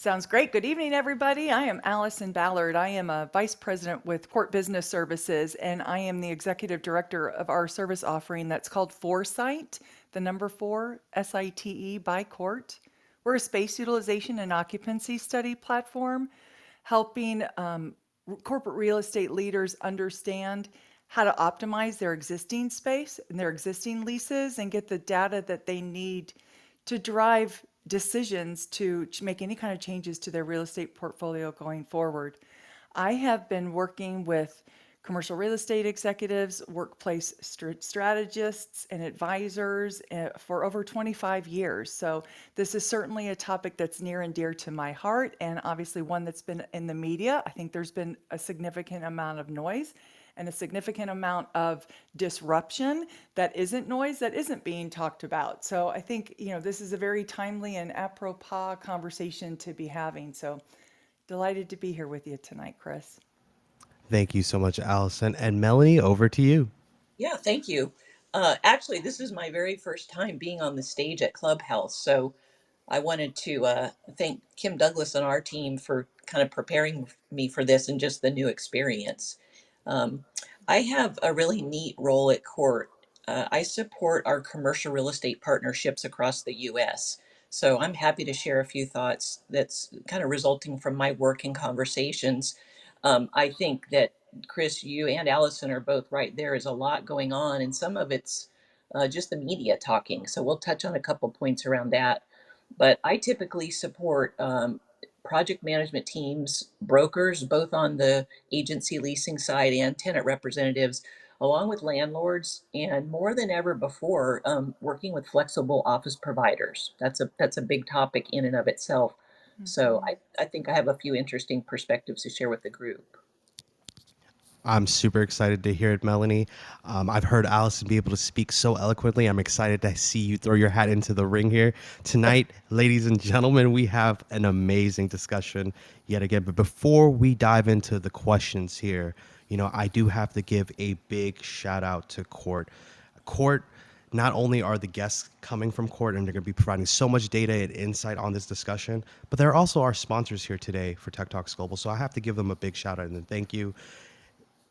Sounds great. Good evening, everybody. I am Allison Ballard. I am a vice president with Court Business Services, and I am the executive director of our service offering that's called Foresight, the number four, SITE by Court. We're a space utilization and occupancy study platform helping corporate real estate leaders understand how to optimize their existing space and their existing leases and get the data that they need to drive decisions to make any kind of changes to their real estate portfolio going forward. I have been working with commercial real estate executives, workplace strategists, and advisors for over 25 years. So, this is certainly a topic that's near and dear to my heart, and obviously one that's been in the media. I think there's been a significant amount of noise and a significant amount of disruption that isn't noise, that isn't being talked about. So, I think, this is a very timely and apropos conversation to be having. So, delighted to be here with you tonight, Chris. Thank you so much, Allison. And Melanie, over to you. Yeah, thank you. Actually, this is my very first time being on the stage at Clubhouse, so I wanted to thank Kim Douglas and our team for kind of preparing me for this and just the new experience. Um, I have a really neat role at court. I support our commercial real estate partnerships across the US. So I'm happy to share a few thoughts that's kind of resulting from my work and conversations. I think that Chris, you and Allison are both right. There is a lot going on, and some of it's just the media talking. So we'll touch on a couple points around that. But I typically support project management teams, brokers, both on the agency leasing side and tenant representatives, along with landlords, and more than ever before, working with flexible office providers. That's a big topic in and of itself. So Mhm. I think I have a few interesting perspectives to share with the group. I'm super excited to hear it, Melanie. I've heard Allison be able to speak so eloquently. I'm excited to see you throw your hat into the ring here. Tonight, ladies and gentlemen, we have an amazing discussion yet again. But before we dive into the questions here, I do have to give a big shout out to Court. Court, not only are the guests coming from Court and they're going to be providing so much data and insight on this discussion, but they're also our sponsors here today for Tech Talks Global. So I have to give them a big shout out and thank you.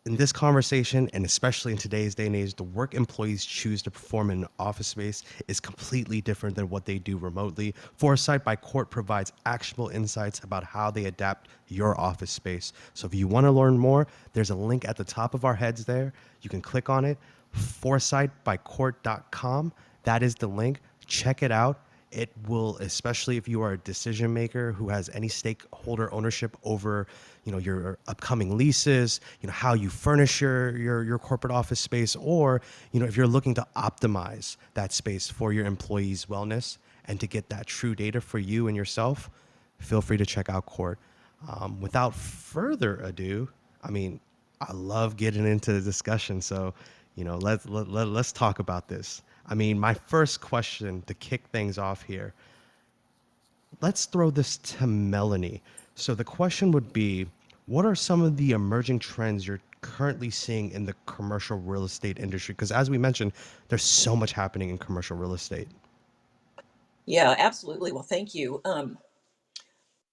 In this conversation, and especially in today's day and age, the work employees choose to perform in an office space is completely different than what they do remotely. Foresight by Court provides actionable insights about how they adapt your office space. So if you want to learn more, there's a link at the top of our heads there. You can click on it, foresightbycourt.com. That is the link. Check it out. It will, especially if you are a decision maker who has any stakeholder ownership over, your upcoming leases, how you furnish your corporate office space, or, if you're looking to optimize that space for your employees' wellness and to get that true data for you and yourself, feel free to check out Court. Without further ado, I love getting into the discussion. So, let's talk about this. My first question to kick things off here, let's throw this to Melanie. So the question would be, what are some of the emerging trends you're currently seeing in the commercial real estate industry? Because as we mentioned, there's so much happening in commercial real estate. Yeah, absolutely. Well, thank you.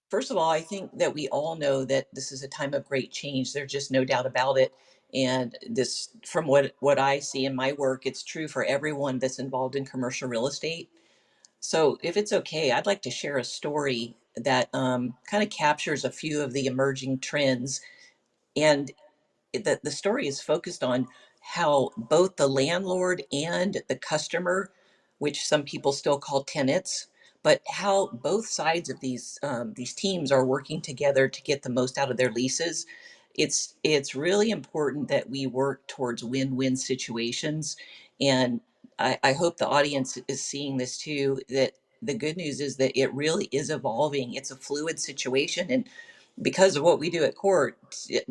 First of all, I think that we all know that this is a time of great change. There's just no doubt about it. And this, from what I see in my work, it's true for everyone that's involved in commercial real estate. So, if it's okay, I'd like to share a story that kind of captures a few of the emerging trends. And the story is focused on how both the landlord and the customer, which some people still call tenants, but how both sides of these teams are working together to get the most out of their leases. It's really important that we work towards win-win situations, and I hope the audience is seeing this too. That the good news is that it really is evolving. It's a fluid situation, and because of what we do at court,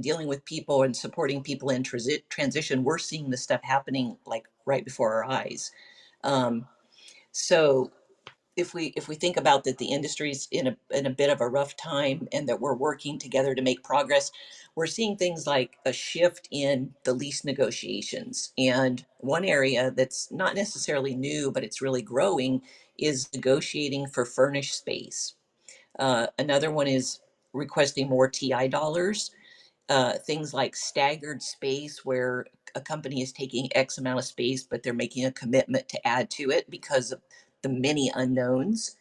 dealing with people and supporting people in transition, we're seeing this stuff happening like right before our eyes. Um, so if we think about that, the industry's in a bit of a rough time, and that we're working together to make progress, we're seeing things like a shift in the lease negotiations. And one area that's not necessarily new, but it's really growing, is negotiating for furnished space. Another one is requesting more TI dollars. Things like staggered space, where a company is taking X amount of space, but they're making a commitment to add to it because of the many unknowns.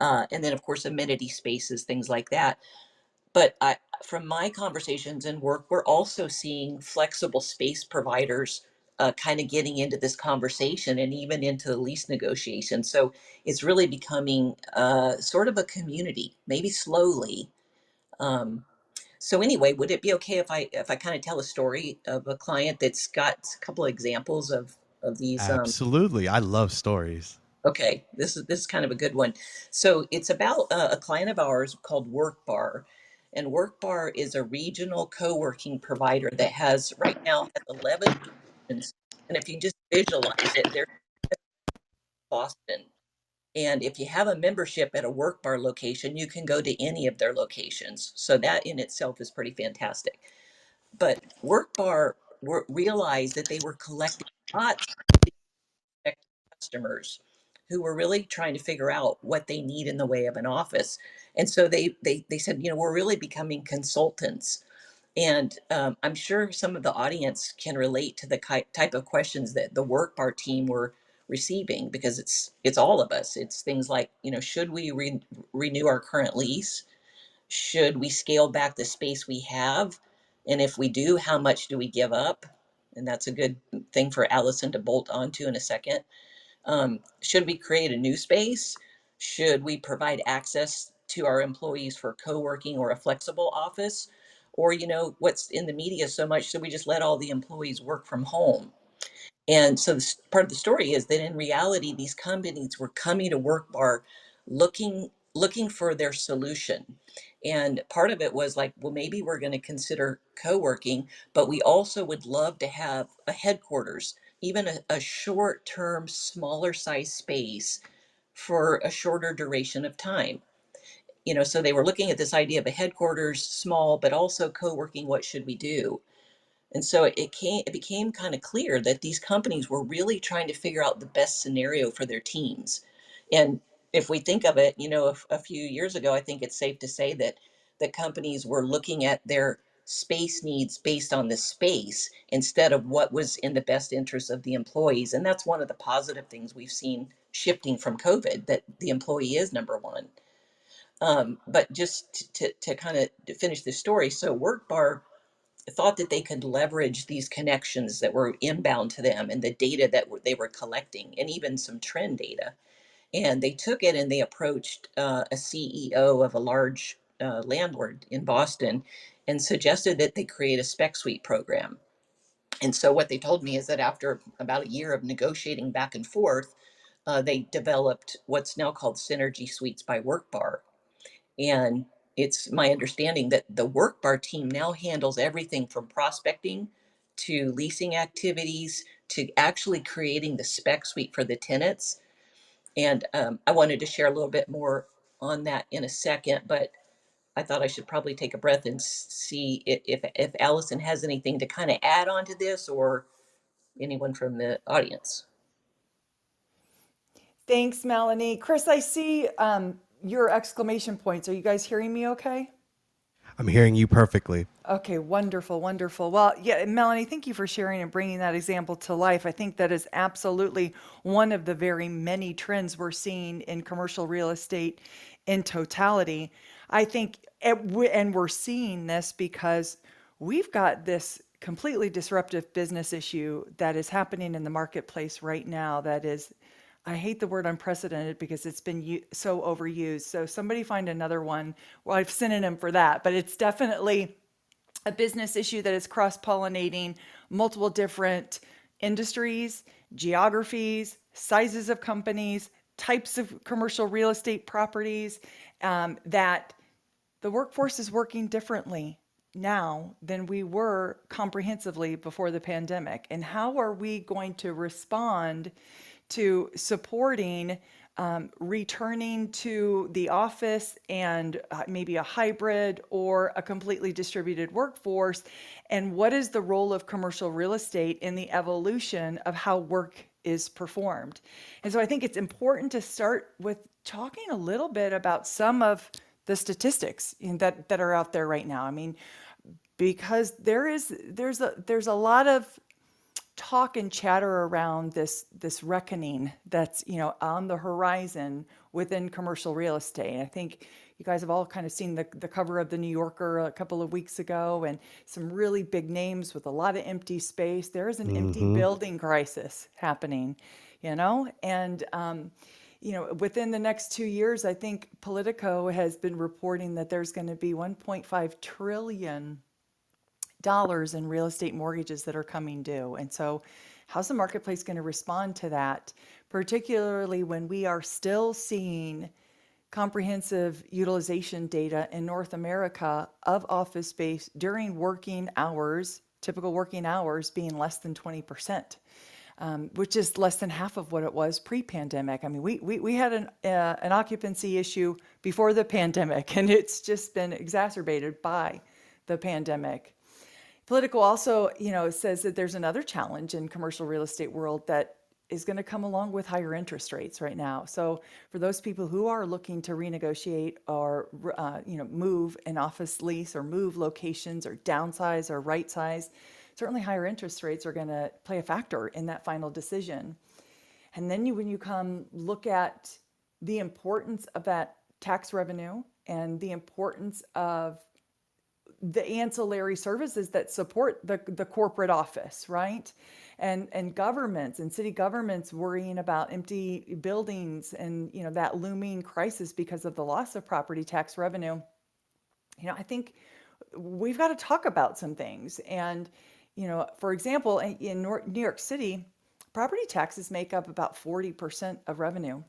And then, of course, amenity spaces, things like that. But from my conversations and work, we're also seeing flexible space providers kind of getting into this conversation and even into the lease negotiation. So it's really becoming sort of a community, maybe slowly. Um, so anyway, would it be okay if I kind of tell a story of a client that's got a couple of examples of these? Absolutely. I love stories. Okay, this is kind of a good one. So it's about a client of ours called Work Bar, and Work Bar is a regional co-working provider that has right now has 11 locations. And if you just visualize it, they're in Boston. And if you have a membership at a Work Bar location, you can go to any of their locations. So that in itself is pretty fantastic. But Work Bar realized that they were collecting lots prospective customers who were really trying to figure out what they need in the way of an office. And so they said, we're really becoming consultants. And I'm sure some of the audience can relate to the type of questions that the Work Bar team were receiving, because it's all of us. It's things like, should we renew our current lease? Should we scale back the space we have? And if we do, how much do we give up? And that's a good thing for Allison to bolt onto in a second. Should we create a new space? Should we provide access to our employees for co-working or a flexible office? Or, what's in the media so much, should we just let all the employees work from home? And so this, part of the story is that in reality, these companies were coming to Work Bar looking for their solution. And part of it was like, well, maybe we're going to consider co-working, but we also would love to have a headquarters, even a short-term, smaller size space for a shorter duration of time. So they were looking at this idea of a headquarters, small, but also co-working. What should we do? And so it became kind of clear that these companies were really trying to figure out the best scenario for their teams. And if we think of it, a few years ago, I think it's safe to say that the companies were looking at their space needs based on the space instead of what was in the best interest of the employees. And that's one of the positive things we've seen shifting from COVID, that the employee is number one. But just to kind of finish the story, so WorkBar thought that they could leverage these connections that were inbound to them and the data that they were collecting, and even some trend data. And they took it and they approached a CEO of a large landlord in Boston and suggested that they create a spec suite program. And so what they told me is that after about a year of negotiating back and forth, they developed what's now called Synergy Suites by WorkBar. And it's my understanding that the Work Bar team now handles everything from prospecting to leasing activities to actually creating the spec suite for the tenants. And I wanted to share a little bit more on that in a second, but I thought I should probably take a breath and see if Allison has anything to kind of add on to this, or anyone from the audience. Thanks, Melanie. Chris, I see your exclamation points. Are you guys hearing me okay? I'm hearing you perfectly. Okay, wonderful, wonderful. Well, yeah, Melanie, thank you for sharing and bringing that example to life. I think that is absolutely one of the very many trends we're seeing in commercial real estate in totality. I think, and we're seeing this because we've got this completely disruptive business issue that is happening in the marketplace right now that is, I hate the word unprecedented because it's been so overused. So somebody find another one. Well, I've synonym for that, but it's definitely a business issue that is cross pollinating multiple different industries, geographies, sizes of companies, types of commercial real estate properties, that the workforce is working differently now than we were comprehensively before the pandemic. And how are we going to respond to supporting returning to the office and maybe a hybrid or a completely distributed workforce? And what is the role of commercial real estate in the evolution of how work is performed? And so I think it's important to start with talking a little bit about some of the statistics that are out there right now. I mean, because there's a lot of talk and chatter around this reckoning that's on the horizon within commercial real estate. I think you guys have all kind of seen the cover of the New Yorker a couple of weeks ago, and some really big names with a lot of empty space. There is an empty Mm-hmm. building crisis happening, and within the next 2 years, I think Politico has been reporting that there's going to be 1.5 trillion dollars in real estate mortgages that are coming due. And so, how's the marketplace going to respond to that, particularly when we are still seeing comprehensive utilization data in North America of office space during working hours, typical working hours being less than 20%, which is less than half of what it was pre-pandemic. I mean, we had an occupancy issue before the pandemic, and it's just been exacerbated by the pandemic. Politico also, says that there's another challenge in commercial real estate world that is going to come along with higher interest rates right now. So for those people who are looking to renegotiate or move an office lease or move locations or downsize or right size, certainly higher interest rates are going to play a factor in that final decision. And then when you come look at the importance of that tax revenue and the importance of the ancillary services that support the corporate office, right? And governments and city governments worrying about empty buildings and that looming crisis because of the loss of property tax revenue. I think we've got to talk about some things. And for example, in New York City, property taxes make up about 40% of revenue,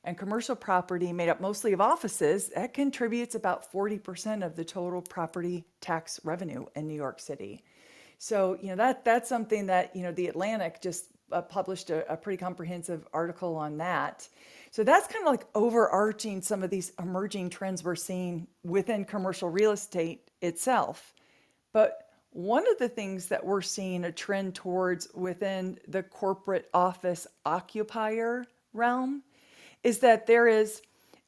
and commercial property made up mostly of offices, that contributes about 40% of the total property tax revenue in New York City. So, that's something that, the Atlantic just published a pretty comprehensive article on that. So that's kind of like overarching some of these emerging trends we're seeing within commercial real estate itself. But one of the things that we're seeing a trend towards within the corporate office occupier realm is that there is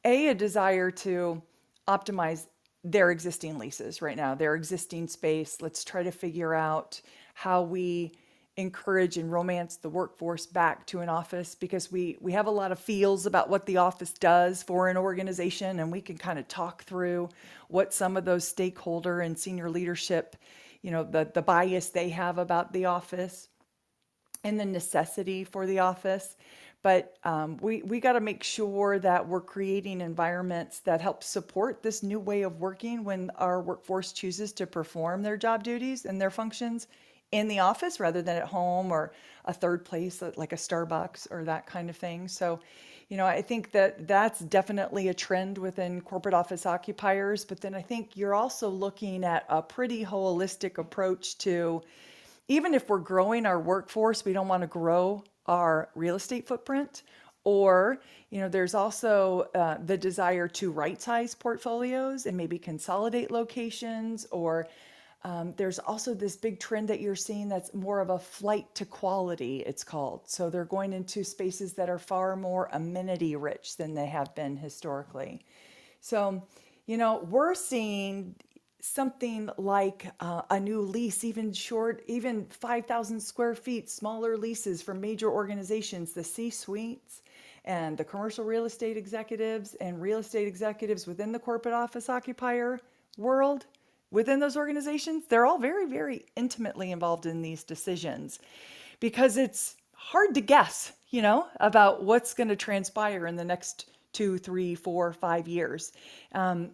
a desire to optimize their existing leases right now, their existing space. Let's try to figure out how we encourage and romance the workforce back to an office, because we have a lot of feels about what the office does for an organization, and we can kind of talk through what some of those stakeholder and senior leadership, the bias they have about the office and the necessity for the office. But we got to make sure that we're creating environments that help support this new way of working when our workforce chooses to perform their job duties and their functions in the office rather than at home or a third place like a Starbucks or that kind of thing. So, I think that that's definitely a trend within corporate office occupiers. But then I think you're also looking at a pretty holistic approach to, even if we're growing our workforce, we don't want to grow our real estate footprint. Or, there's also the desire to right size portfolios and maybe consolidate locations. Or there's also this big trend that you're seeing that's more of a flight to quality, it's called. So they're going into spaces that are far more amenity rich than they have been historically. So, we're seeing something like a new lease, even 5,000 square feet, smaller leases from major organizations, the C-suites and the commercial real estate executives and real estate executives within the corporate office occupier world. Within those organizations, they're all very, very intimately involved in these decisions, because it's hard to guess, about what's going to transpire in the next 2, 3, 4, 5 years. And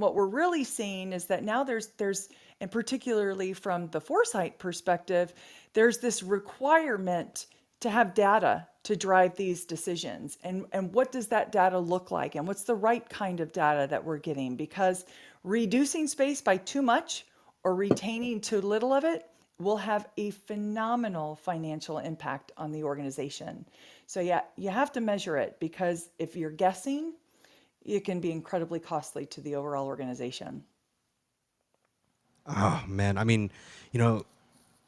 what we're really seeing is that now there's, and particularly from the foresight perspective, there's this requirement to have data to drive these decisions. And what does that data look like? And what's the right kind of data that we're getting? Because reducing space by too much or retaining too little of it will have a phenomenal financial impact on the organization. So yeah, you have to measure it, because if you're guessing, it can be incredibly costly to the overall organization. Oh man, I mean, you know,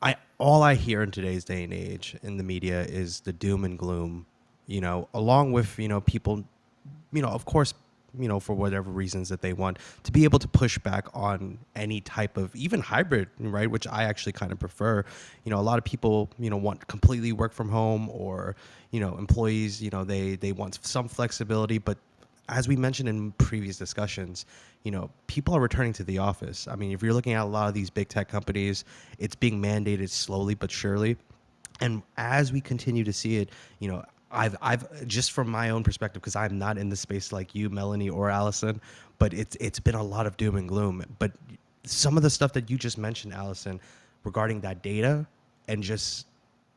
I all I hear in today's day and age in the media is the doom and gloom. Along with people, of course, for whatever reasons that they want, to be able to push back on any type of even hybrid, right? Which I actually kind of prefer. A lot of people, want completely work from home, or, employees, they want some flexibility, but as we mentioned in previous discussions, people are returning to the office. I mean, if you're looking at a lot of these big tech companies, it's being mandated slowly but surely. And as we continue to see it, I've just from my own perspective, because I'm not in the space like you, Melanie or Allison, but it's been a lot of doom and gloom. But some of the stuff that you just mentioned, Allison, regarding that data and just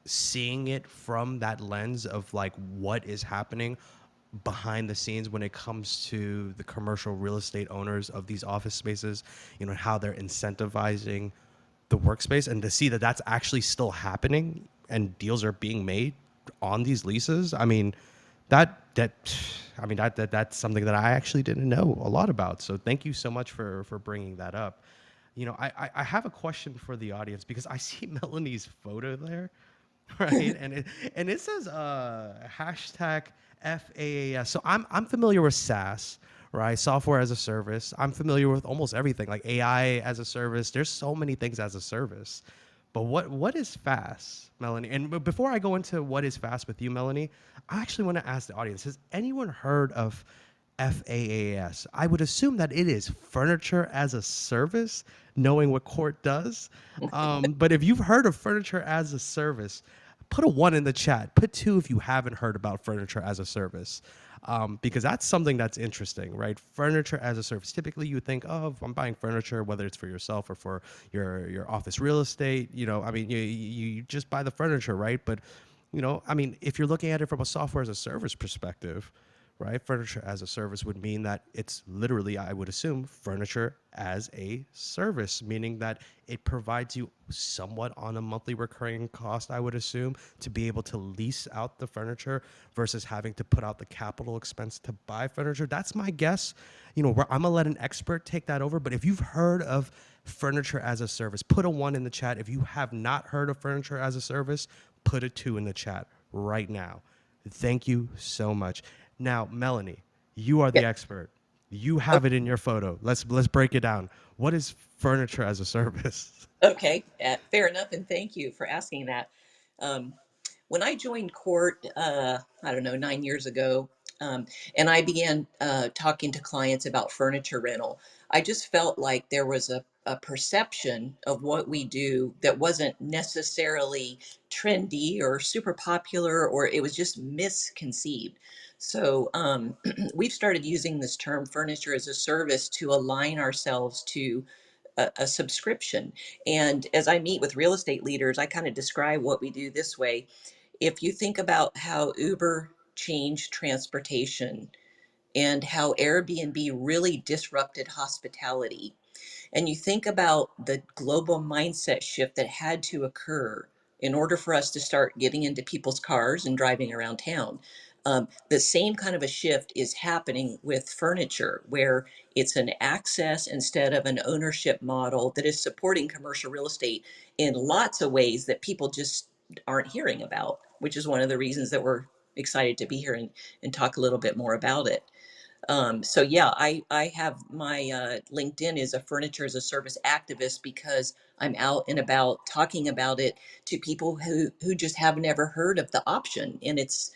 seeing it from that lens of like what is happening behind the scenes when it comes to the commercial real estate owners of these office spaces, how they're incentivizing the workspace, and to see that that's actually still happening and deals are being made on these leases. I mean, that's something that I actually didn't know a lot about. So thank you so much for bringing that up. I have a question for the audience, because I see Melanie's photo there, right? And it says hashtag FAAS. So I'm familiar with SaaS, right? Software as a service. I'm familiar with almost everything, like AI as a service. There's so many things as a service. But what is fast, Melanie? And before I go into what is fast with you, Melanie, I actually want to ask the audience: has anyone heard of FAAS? I would assume that it is furniture as a service, knowing what Court does. But if you've heard of furniture as a service, put a one in the chat. Put two if you haven't heard about furniture as a service, because that's something that's interesting, right? Furniture as a service. Typically, you think, oh, if I'm buying furniture, whether it's for yourself or for your office real estate, I mean, you just buy the furniture, right? But I mean, if you're looking at it from a software as a service perspective, right? Furniture as a service would mean that it's literally, I would assume, furniture as a service, meaning that it provides you somewhat on a monthly recurring cost, I would assume, to be able to lease out the furniture versus having to put out the capital expense to buy furniture. That's my guess. I'm gonna let an expert take that over. But if you've heard of furniture as a service, put a one in the chat. If you have not heard of furniture as a service, put a two in the chat right now. Thank you so much. Now, Melanie, you are the Yeah. expert. You have it in your photo. Let's break it down. What is furniture as a service? Okay, fair enough, and thank you for asking that. Um, when I joined Court, I don't know, 9 years ago, and I began talking to clients about furniture rental, I just felt like there was a perception of what we do that wasn't necessarily trendy or super popular, or it was just misconceived. So we've started using this term furniture as a service to align ourselves to a subscription. And as I meet with real estate leaders, I kind of describe what we do this way. If you think about how Uber changed transportation and how Airbnb really disrupted hospitality, and you think about the global mindset shift that had to occur in order for us to start getting into people's cars and driving around town. The same kind of a shift is happening with furniture, where it's an access instead of an ownership model that is supporting commercial real estate in lots of ways that people just aren't hearing about, which is one of the reasons that we're excited to be here and talk a little bit more about it. So yeah, I have my LinkedIn is a furniture as a service activist, because I'm out and about talking about it to people who just have never heard of the option, and it's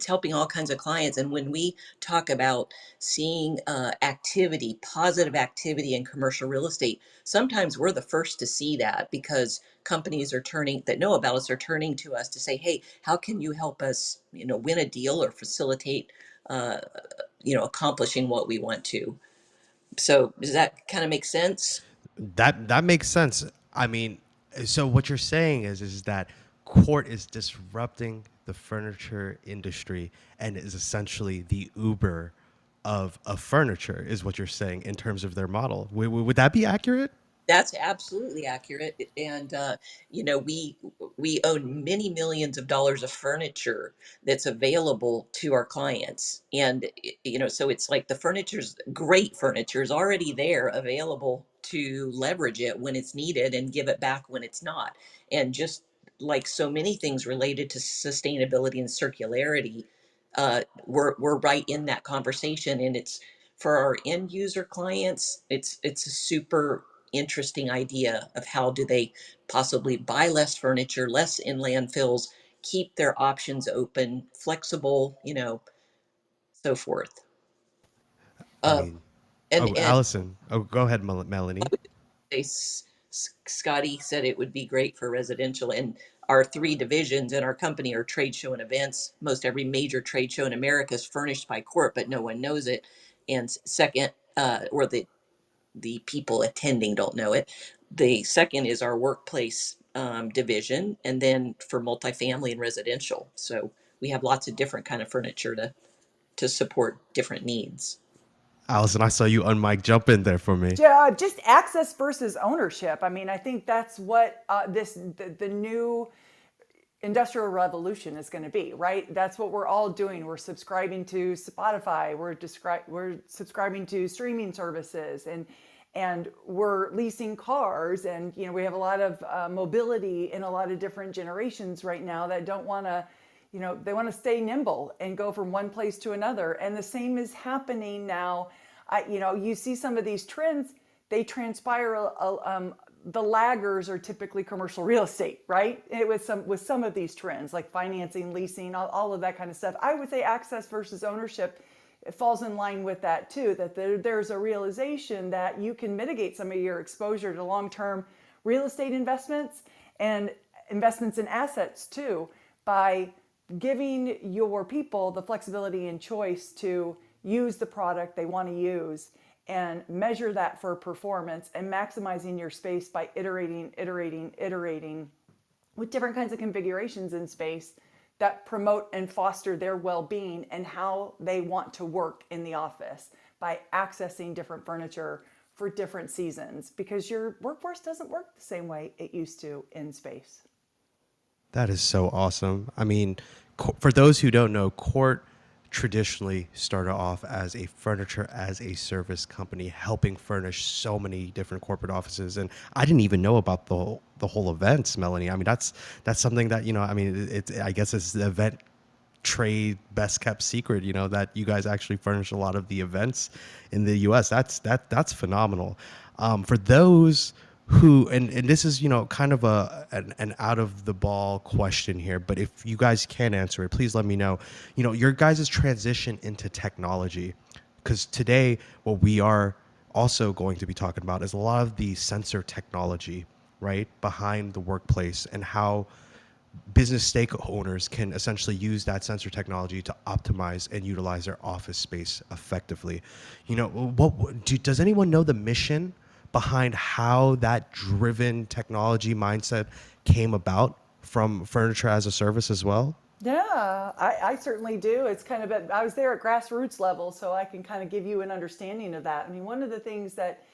helping all kinds of clients. And when we talk about seeing activity, positive activity in commercial real estate, sometimes we're the first to see that, because companies are turning that know about us are turning to us to say, hey, how can you help us, win a deal or facilitate uh, accomplishing what we want to. So does that kind of make sense? That makes sense. I mean, so what you're saying is that Court is disrupting the furniture industry and is essentially the Uber of furniture, is what you're saying in terms of their model. Would that be accurate? That's absolutely accurate. And we own many millions of dollars of furniture that's available to our clients. And so it's like the furniture's great, furniture is already there, available to leverage it when it's needed and give it back when it's not. And just like so many things related to sustainability and circularity, we're right in that conversation. And it's for our end user clients, it's a super interesting idea of how do they possibly buy less furniture, less in landfills, keep their options open, flexible, so forth. I Uh, mean, and oh, and Allison. Oh, go ahead, Melanie. they, Scotty said it would be great for residential. And our three divisions in our company are trade show and events. Most every major trade show in America is furnished by CORT, but no one knows it. And second, or the people attending don't know it. The second is our workplace division, and then for multifamily and residential. So we have lots of different kind of furniture to support different needs. Allison, I saw you on mic jump in there for me. Yeah, just access versus ownership. I mean, I think that's what the new industrial revolution is going to be, right? That's what we're all doing. We're subscribing to Spotify. We're subscribing to streaming services, and we're leasing cars. And we have a lot of mobility in a lot of different generations right now that don't want to. They want to stay nimble and go from one place to another. And the same is happening now. You see some of these trends, they transpire. The laggers are typically commercial real estate, right? With some of these trends, like financing, leasing, all of that kind of stuff. I would say access versus ownership, it falls in line with that too. That there's a realization that you can mitigate some of your exposure to long-term real estate investments and investments in assets too by giving your people the flexibility and choice to use the product they want to use and measure that for performance and maximizing your space by iterating with different kinds of configurations in space that promote and foster their well-being and how they want to work in the office by accessing different furniture for different seasons, because your workforce doesn't work the same way it used to in space. That is so awesome. I mean, for those who don't know, Court traditionally started off as a furniture as a service company, helping furnish so many different corporate offices. And I didn't even know about the whole events, Melanie. I mean, that's something that I mean, I guess it's the event trade best kept secret, that you guys actually furnish a lot of the events in the US. That's phenomenal. For those who, and this is, kind of an out of the ball question here, but if you guys can answer it, please let me know, your guys' transition into technology. Because today, what we are also going to be talking about is a lot of the sensor technology, right, behind the workplace, and how business stakeholders can essentially use that sensor technology to optimize and utilize their office space effectively. Does anyone know the mission behind how that driven technology mindset came about from furniture as a service as well? Yeah, I certainly do. It's kind of I was there at grassroots level, so I can kind of give you an understanding of that. I mean, one of the things that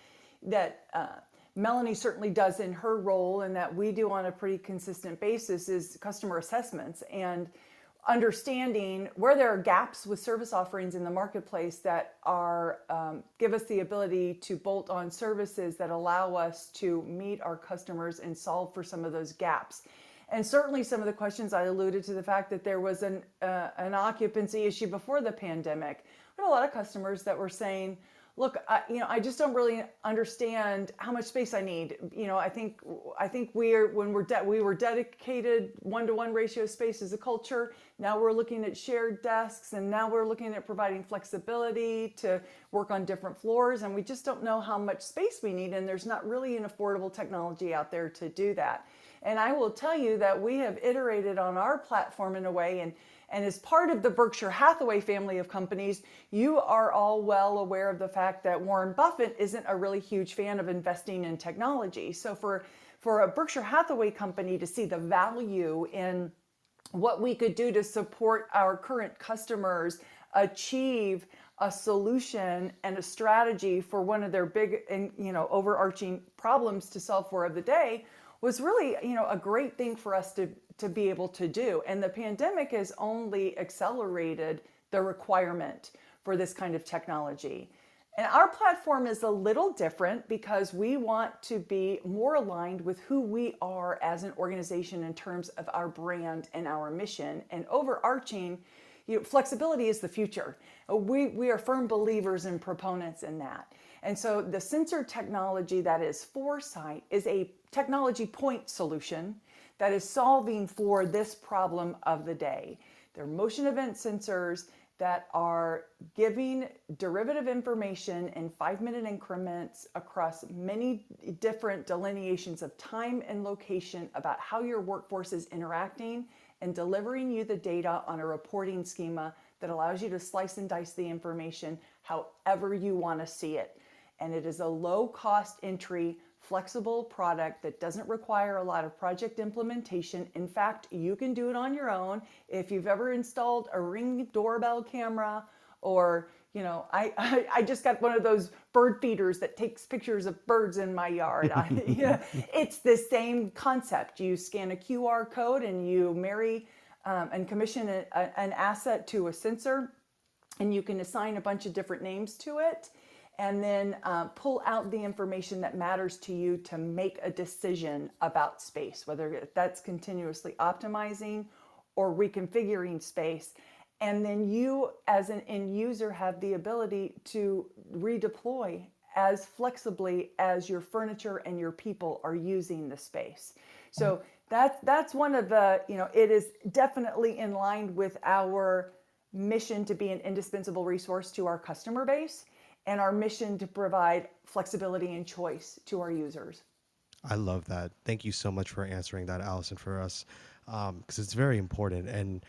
Melanie certainly does in her role, and that we do on a pretty consistent basis, is customer assessments and understanding where there are gaps with service offerings in the marketplace that are give us the ability to bolt on services that allow us to meet our customers and solve for some of those gaps. And certainly some of the questions, I alluded to the fact that there was an occupancy issue before the pandemic. We had a lot of customers that were saying, look, I just don't really understand how much space I need. I think we were dedicated 1-to-1 ratio space as a culture. Now we're looking at shared desks, and now we're looking at providing flexibility to work on different floors, and we just don't know how much space we need, and there's not really an affordable technology out there to do that. And I will tell you that we have iterated on our platform in a way, and as part of the Berkshire Hathaway family of companies, you are all well aware of the fact that Warren Buffett isn't a really huge fan of investing in technology. So for a Berkshire Hathaway company to see the value in what we could do to support our current customers achieve a solution and a strategy for one of their big and overarching problems to solve for of the day was really a great thing for us to be able to do. And the pandemic has only accelerated the requirement for this kind of technology. And our platform is a little different because we want to be more aligned with who we are as an organization in terms of our brand and our mission. And overarching, flexibility is the future. We are firm believers and proponents in that. And so the sensor technology that is Foresight is a technology point solution that is solving for this problem of the day. They're motion event sensors that are giving derivative information in 5-minute increments across many different delineations of time and location about how your workforce is interacting and delivering you the data on a reporting schema that allows you to slice and dice the information however you want to see it. And it is a low cost entry, flexible product that doesn't require a lot of project implementation. In fact, you can do it on your own. If you've ever installed a Ring doorbell camera, or I just got one of those bird feeders that takes pictures of birds in my yard. It's the same concept. You scan a QR code and you marry and commission an asset to a sensor, and you can assign a bunch of different names to it, and then pull out the information that matters to you to make a decision about space, whether that's continuously optimizing or reconfiguring space. And then you, as an end user, have the ability to redeploy as flexibly as your furniture and your people are using the space. So that's one of the, it is definitely in line with our mission to be an indispensable resource to our customer base, and our mission to provide flexibility and choice to our users. I love that. Thank you so much for answering that, Allison, for us, because it's very important. And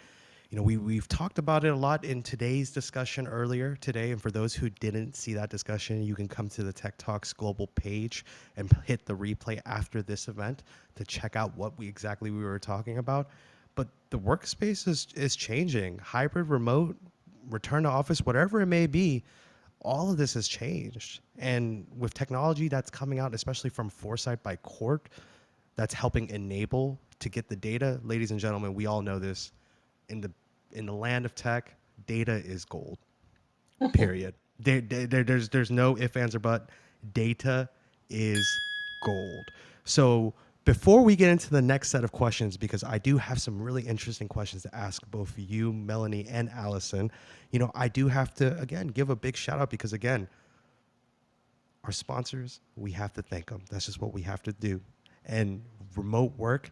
we've talked about it a lot in today's discussion earlier today. And for those who didn't see that discussion, you can come to the Tech Talks global page and hit the replay after this event to check out what exactly we were talking about. But the workspace is changing. Hybrid, remote, return to office, whatever it may be, all of this has changed. And with technology that's coming out, especially from Foresight by CORT, that's helping enable to get the data. Ladies and gentlemen, we all know this. In the land of tech, data is gold. Period. There's no ifs, ands, or but. Data is gold. So before we get into the next set of questions, because I do have some really interesting questions to ask both you, Melanie, and Allison, I do have to, again, give a big shout out because, again, our sponsors, we have to thank them. That's just what we have to do. And remote work,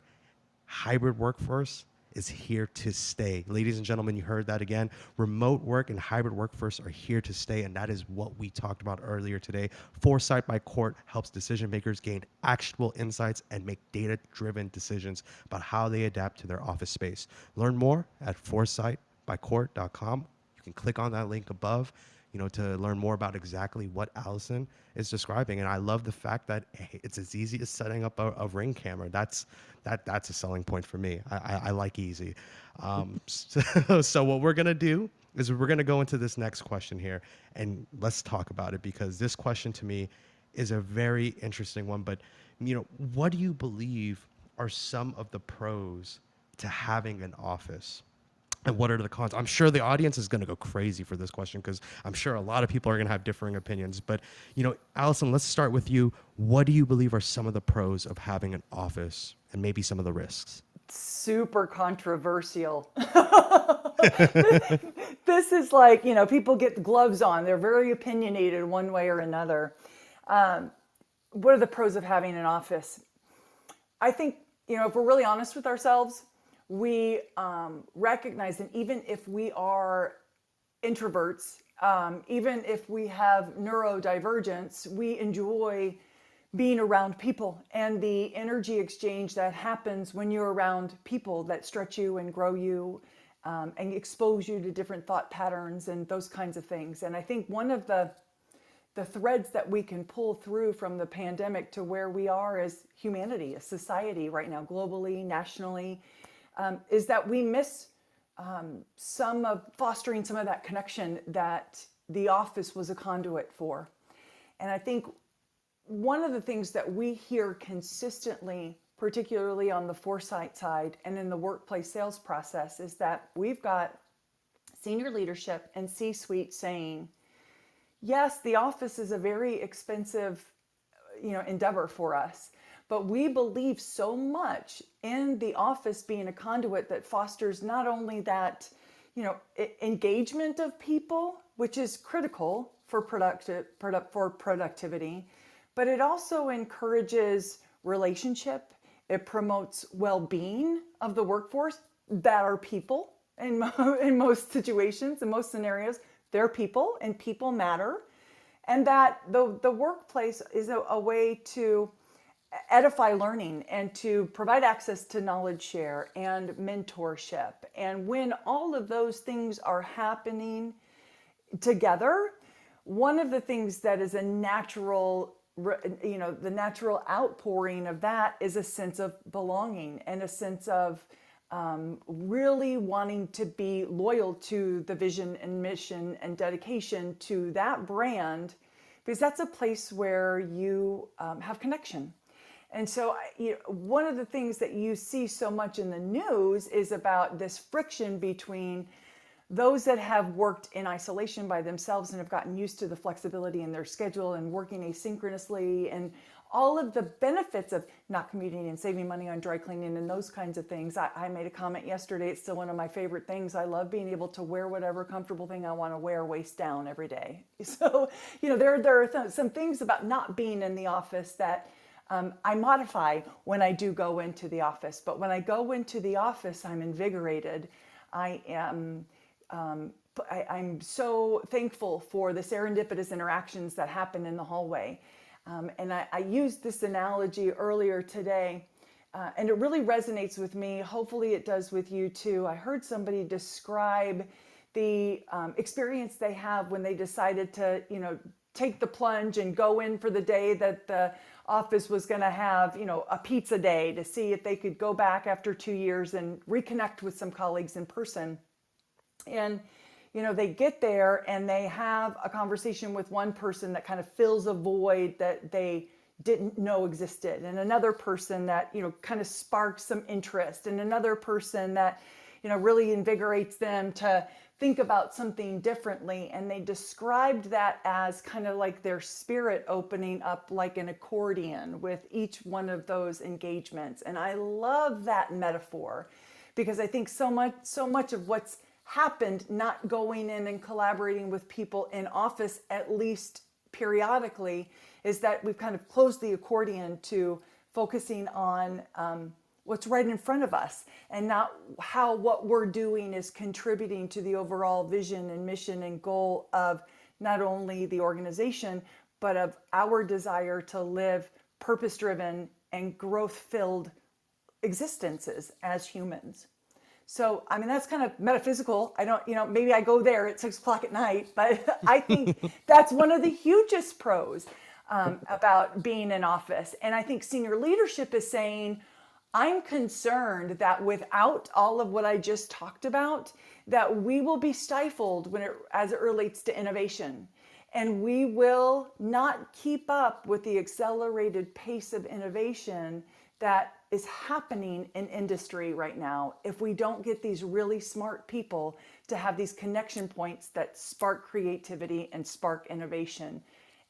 hybrid workforce is here to stay. Ladies and gentlemen, you heard that again. Remote work and hybrid workforce are here to stay, and that is what we talked about earlier today. Foresight by CORT helps decision makers gain actionable insights and make data-driven decisions about how they adapt to their office space. Learn more at foresightbycort.com. You can click on that link above, to learn more about exactly what Allison is describing. And I love the fact that it's as easy as setting up a Ring camera. That's a selling point for me. I like easy. So what we're going to do is we're going to go into this next question here, and let's talk about it, because this question to me is a very interesting one. But, what do you believe are some of the pros to having an office? And what are the cons? I'm sure the audience is going to go crazy for this question because I'm sure a lot of people are going to have differing opinions. But, Allison, let's start with you. What do you believe are some of the pros of having an office and maybe some of the risks? Super controversial. This is like, people get the gloves on. They're very opinionated one way or another. What are the pros of having an office? I think, if we're really honest with ourselves, we recognize that even if we are introverts, even if we have neurodivergence, we enjoy being around people and the energy exchange that happens when you're around people that stretch you and grow you, and expose you to different thought patterns and those kinds of things. And I think one of the threads that we can pull through from the pandemic to where we are as humanity, as society right now, globally, nationally, is that we miss fostering some of that connection that the office was a conduit for. And I think one of the things that we hear consistently, particularly on the Foresight side and in the workplace sales process, is that we've got senior leadership and C-suite saying, yes, the office is a very expensive, endeavor for us. But we believe so much in the office being a conduit that fosters not only that, engagement of people, which is critical for productivity, but it also encourages relationship. It promotes well-being of the workforce that are people in most situations, in most scenarios. They're people and people matter. And that the workplace is a way to edify learning and to provide access to knowledge share and mentorship. And when all of those things are happening together, one of the things that is a natural, the natural outpouring of that is a sense of belonging and a sense of really wanting to be loyal to the vision and mission and dedication to that brand, because that's a place where you have connection. And so, one of the things that you see so much in the news is about this friction between those that have worked in isolation by themselves and have gotten used to the flexibility in their schedule and working asynchronously and all of the benefits of not commuting and saving money on dry cleaning and those kinds of things. I made a comment yesterday. It's still one of my favorite things. I love being able to wear whatever comfortable thing I want to wear waist down every day. So, there are some things about not being in the office that I modify when I do go into the office. But when I go into the office, I'm invigorated. I am I'm so thankful for the serendipitous interactions that happen in the hallway. And I used this analogy earlier today, and it really resonates with me. Hopefully it does with you too. I heard somebody describe the experience they have when they decided to, take the plunge and go in for the day that the office was going to have, a pizza day to see if they could go back after 2 years and reconnect with some colleagues in person. And they get there and they have a conversation with one person that kind of fills a void that they didn't know existed, and another person that kind of sparks some interest, and another person that really invigorates them to think about something differently. And they described that as kind of like their spirit opening up like an accordion with each one of those engagements. And I love that metaphor, because I think so much of what's happened not going in and collaborating with people in office, at least periodically, is that we've kind of closed the accordion to focusing on what's right in front of us, and not how what we're doing is contributing to the overall vision and mission and goal of not only the organization, but of our desire to live purpose-driven and growth-filled existences as humans. So, that's kind of metaphysical. I don't, maybe I go there at 6 o'clock at night, but I think that's one of the hugest pros about being in office. And I think senior leadership is saying, I'm concerned that without all of what I just talked about, that we will be stifled as it relates to innovation. And we will not keep up with the accelerated pace of innovation that is happening in industry right now if we don't get these really smart people to have these connection points that spark creativity and spark innovation.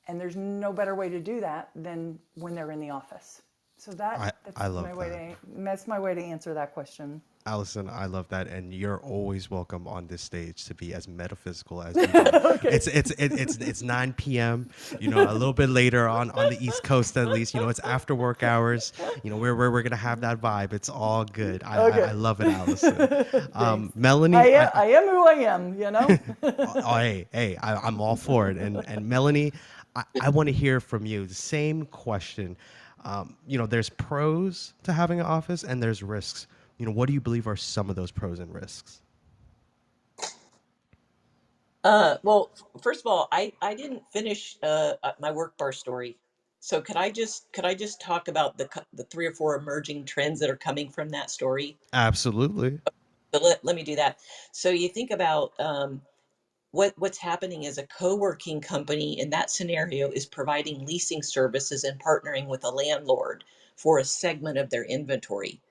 And there's no better way to do that than when they're in the office. So I love that's my way to answer that question. Allison, I love that, and you're always welcome on this stage to be as metaphysical as you want. Okay. It's 9 p.m. A little bit later on the East Coast, at least. It's after work hours. We're gonna have that vibe. It's all good. I love it, Allison. Melanie, I am who I am. oh, hey, I'm all for it. And Melanie, I want to hear from you. The same question. There's pros to having an office and there's risks. What do you believe are some of those pros and risks? Well, first of all, I didn't finish my work bar story. So could I just talk about the 3 or 4 emerging trends that are coming from that story? Absolutely. So let me do that. So you think about what's happening is a co-working company in that scenario is providing leasing services and partnering with a landlord for a segment of their inventory.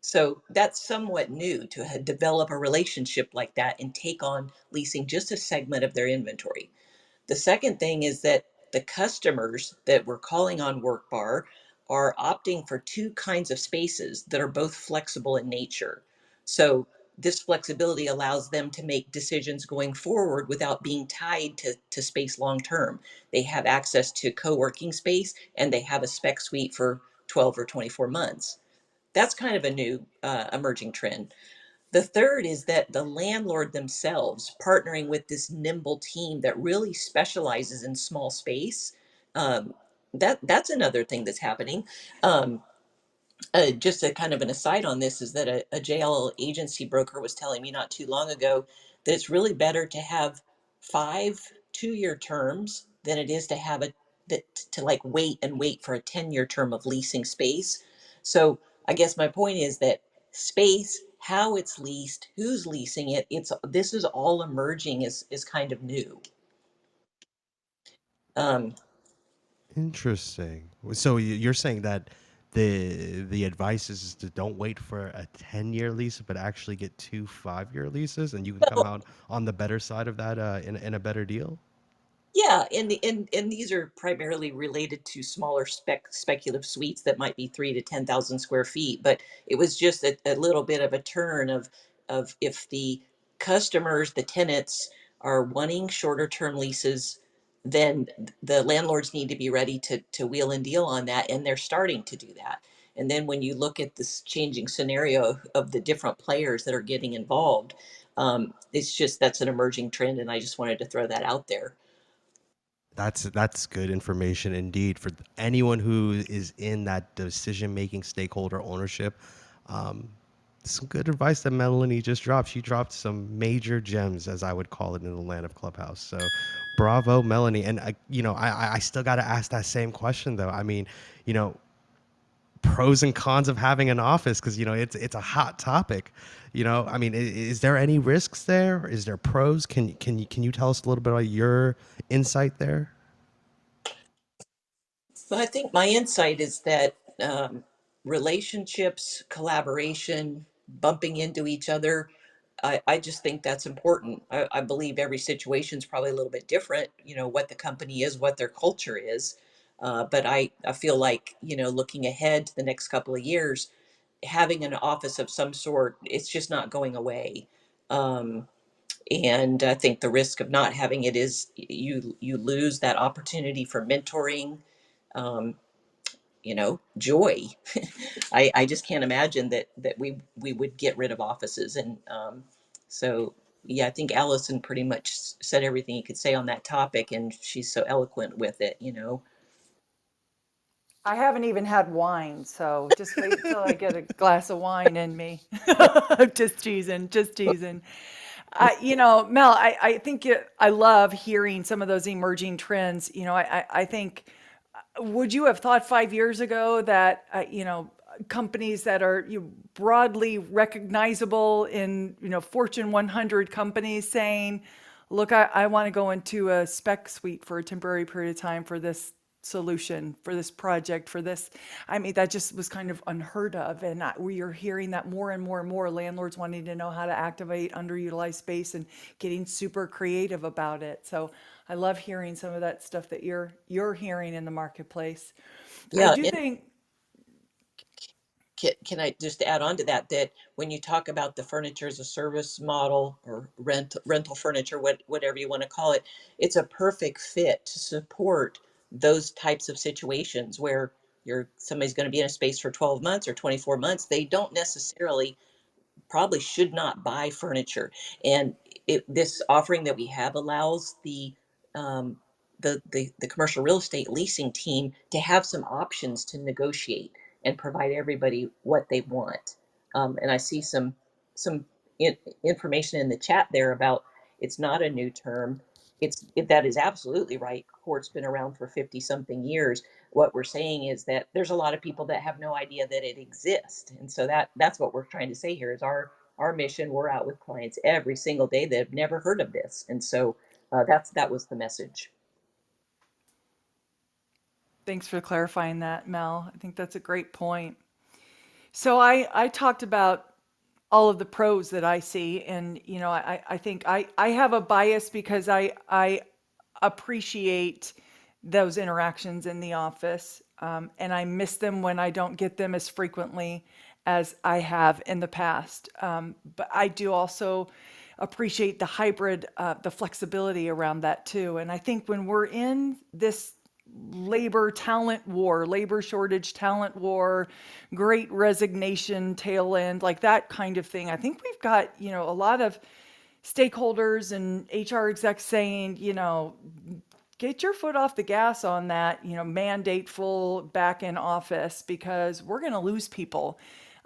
So that's somewhat new to develop a relationship like that and take on leasing just a segment of their inventory. The second thing is that the customers that we're calling on WorkBar are opting for two kinds of spaces that are both flexible in nature. So this flexibility allows them to make decisions going forward without being tied to space long term. They have access to co-working space and they have a spec suite for 12 or 24 months. That's kind of a new emerging trend. The third is that the landlord themselves partnering with this nimble team that really specializes in small space. Um, that's another thing that's happening. Um, just a kind of an aside on this is that a JL agency broker was telling me not too long ago that it's really better to have 5 2-year terms than it is to have a that to like wait and wait for a 10-year term of leasing space. So I guess my point is that space, how it's leased, who's leasing it, it's this is all emerging is kind of new. Um, Interesting. So you're saying that the advice is to don't wait for a 10-year lease, but actually get 2 5-year leases, and you can come well, out on the better side of that in a better deal. yeah, and these are primarily related to smaller speculative suites that might be 3 to 10,000 square feet. But it was just a little bit of a turn of if the customers, the tenants, are wanting shorter term leases, then the landlords need to be ready to wheel and deal on that, and they're starting to do that. And then when you look at this changing scenario of the different players that are getting involved, it's just that's an emerging trend, and I just wanted to throw that out there. That's good information indeed for anyone who is in that decision making stakeholder ownership. Um, some good advice that Melanie just dropped. She dropped some major gems, as I would call it, in the land of Clubhouse. So, bravo, Melanie. And I still got to ask that same question though. I mean, you know, pros and cons of having an office because it's a hot topic. I mean, is there any risks there? Is there pros? Can you tell us a little bit about your insight there? But I think my insight is that relationships, collaboration, bumping into each other, I just think that's important. I believe every situation is probably a little bit different, what the company is, what their culture is. But I feel like, looking ahead to the next couple of years, having an office of some sort, it's just not going away. Um, and I think the risk of not having it is you lose that opportunity for mentoring, um, joy. I just can't imagine that we would get rid of offices. And so, yeah, I think Allison pretty much said everything you could say on that topic, and she's so eloquent with it. I haven't even had wine, so just wait until I get a glass of wine in me. Just teasing, just teasing. Mel, I think I love hearing some of those emerging trends. I think, would you have thought 5 years ago that, companies that are broadly recognizable in, Fortune 100 companies saying, look, I want to go into a spec suite for a temporary period of time for this solution, for this project, for this. I mean, that just was kind of unheard of. And we are hearing that more and more and more, landlords wanting to know how to activate underutilized space and getting super creative about it. So I love hearing some of that stuff that you're hearing in the marketplace. I Yeah, do and think. can I just add on to that when you talk about the furniture as a service model or rental furniture, whatever you want to call it, it's a perfect fit to support those types of situations where somebody's going to be in a space for 12 months or 24 months. They don't necessarily probably should not buy furniture. And this offering that we have allows um, the commercial real estate leasing team to have some options to negotiate and provide everybody what they want. And I see some information in the chat there about it's not a new term. That is absolutely right. Court's been around for 50 something years. What we're saying is that there's a lot of people that have no idea that it exists, and so that's what we're trying to say here is our mission. We're out with clients every single day that have never heard of this, and so that was the message. Thanks for clarifying that, Mel. I think that's a great point. So I talked about all of the pros that I see, and I think I have a bias because I appreciate those interactions in the office, and I miss them when I don't get them as frequently as I have in the past. But I do also appreciate the hybrid, the flexibility around that too. And I think when we're in this labor shortage talent war, great resignation tail end, like that kind of thing, I think we've got, a lot of stakeholders and HR execs saying, get your foot off the gas on that, mandate full back in office, because we're going to lose people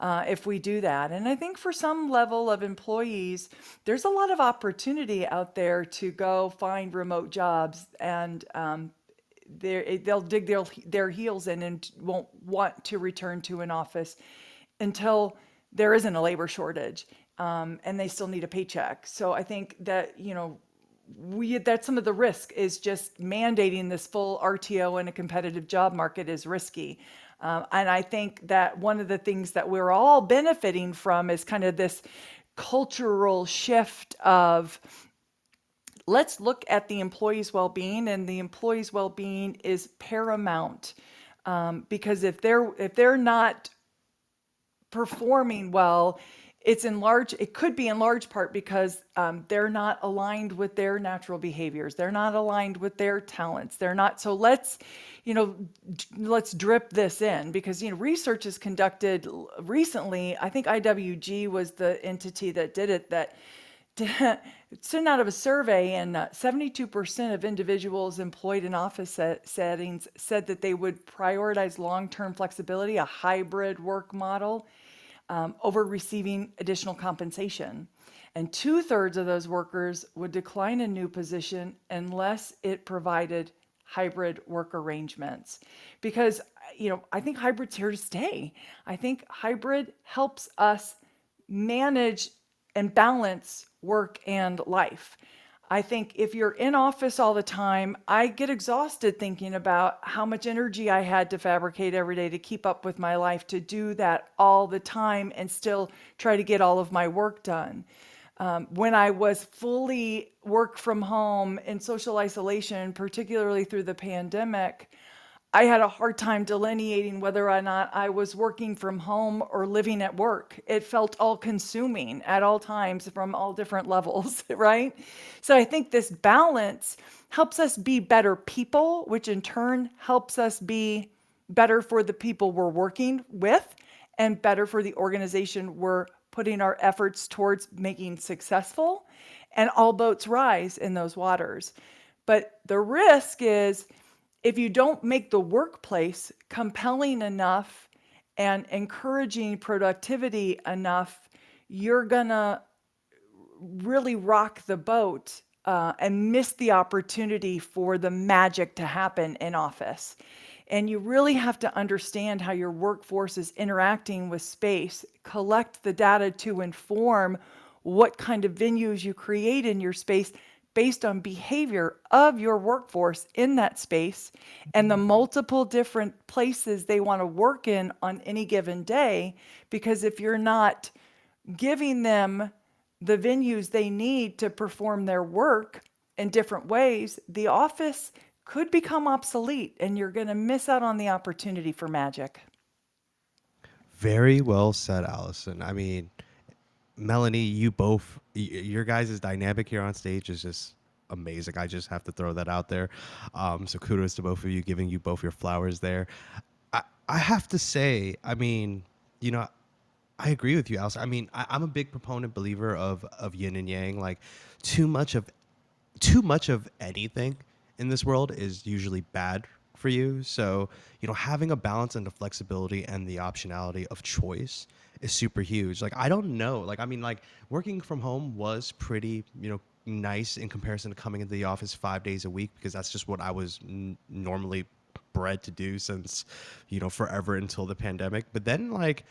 if we do that. And I think for some level of employees, there's a lot of opportunity out there to go find remote jobs, and they'll dig their heels in and won't want to return to an office until there isn't a labor shortage, and they still need a paycheck. So I think that, that's some of the risk, is just mandating this full RTO in a competitive job market is risky. And I think that one of the things that we're all benefiting from is kind of this cultural shift of, let's look at the employee's well-being, and the employee's well-being is paramount. Because if they're not performing well, it could be in large part because they're not aligned with their natural behaviors. They're not aligned with their talents. They're not. So let's drip this in, because, research is conducted recently. I think IWG was the entity that did it, that sent out of a survey, and 72% of individuals employed in office settings said that they would prioritize long-term flexibility, a hybrid work model, over receiving additional compensation. And 2/3 of those workers would decline a new position unless it provided hybrid work arrangements. Because, I think hybrid's here to stay. I think hybrid helps us manage and balance work and life. I think if you're in office all the time, I get exhausted thinking about how much energy I had to fabricate every day to keep up with my life, to do that all the time and still try to get all of my work done. When I was fully work from home in social isolation, particularly through the pandemic, I had a hard time delineating whether or not I was working from home or living at work. It felt all consuming at all times from all different levels, right? So I think this balance helps us be better people, which in turn helps us be better for the people we're working with and better for the organization we're putting our efforts towards making successful. And all boats rise in those waters. But the risk is, if you don't make the workplace compelling enough and encouraging productivity enough, you're gonna really rock the boat and miss the opportunity for the magic to happen in office. And you really have to understand how your workforce is interacting with space, collect the data to inform what kind of venues you create in your space based on behavior of your workforce in that space and the multiple different places they want to work in on any given day. Because if you're not giving them the venues they need to perform their work in different ways, the office could become obsolete and you're going to miss out on the opportunity for magic. Very well said, Allison. I mean, Melanie, your guys' dynamic here on stage is just amazing. I just have to throw that out there. So kudos to both of you, giving you both your flowers there. I have to say, I mean, you know, I agree with you, Allison. I mean, I'm a big proponent believer of yin and yang. Like, too much of too much of anything in this world is usually bad for you. So, having a balance and the flexibility and the optionality of choice is super huge. Like, I don't know. Like, I mean, like, working from home was pretty, nice in comparison to coming into the office 5 days a week, because that's just what I was normally bred to do since, forever until the pandemic. But then, like,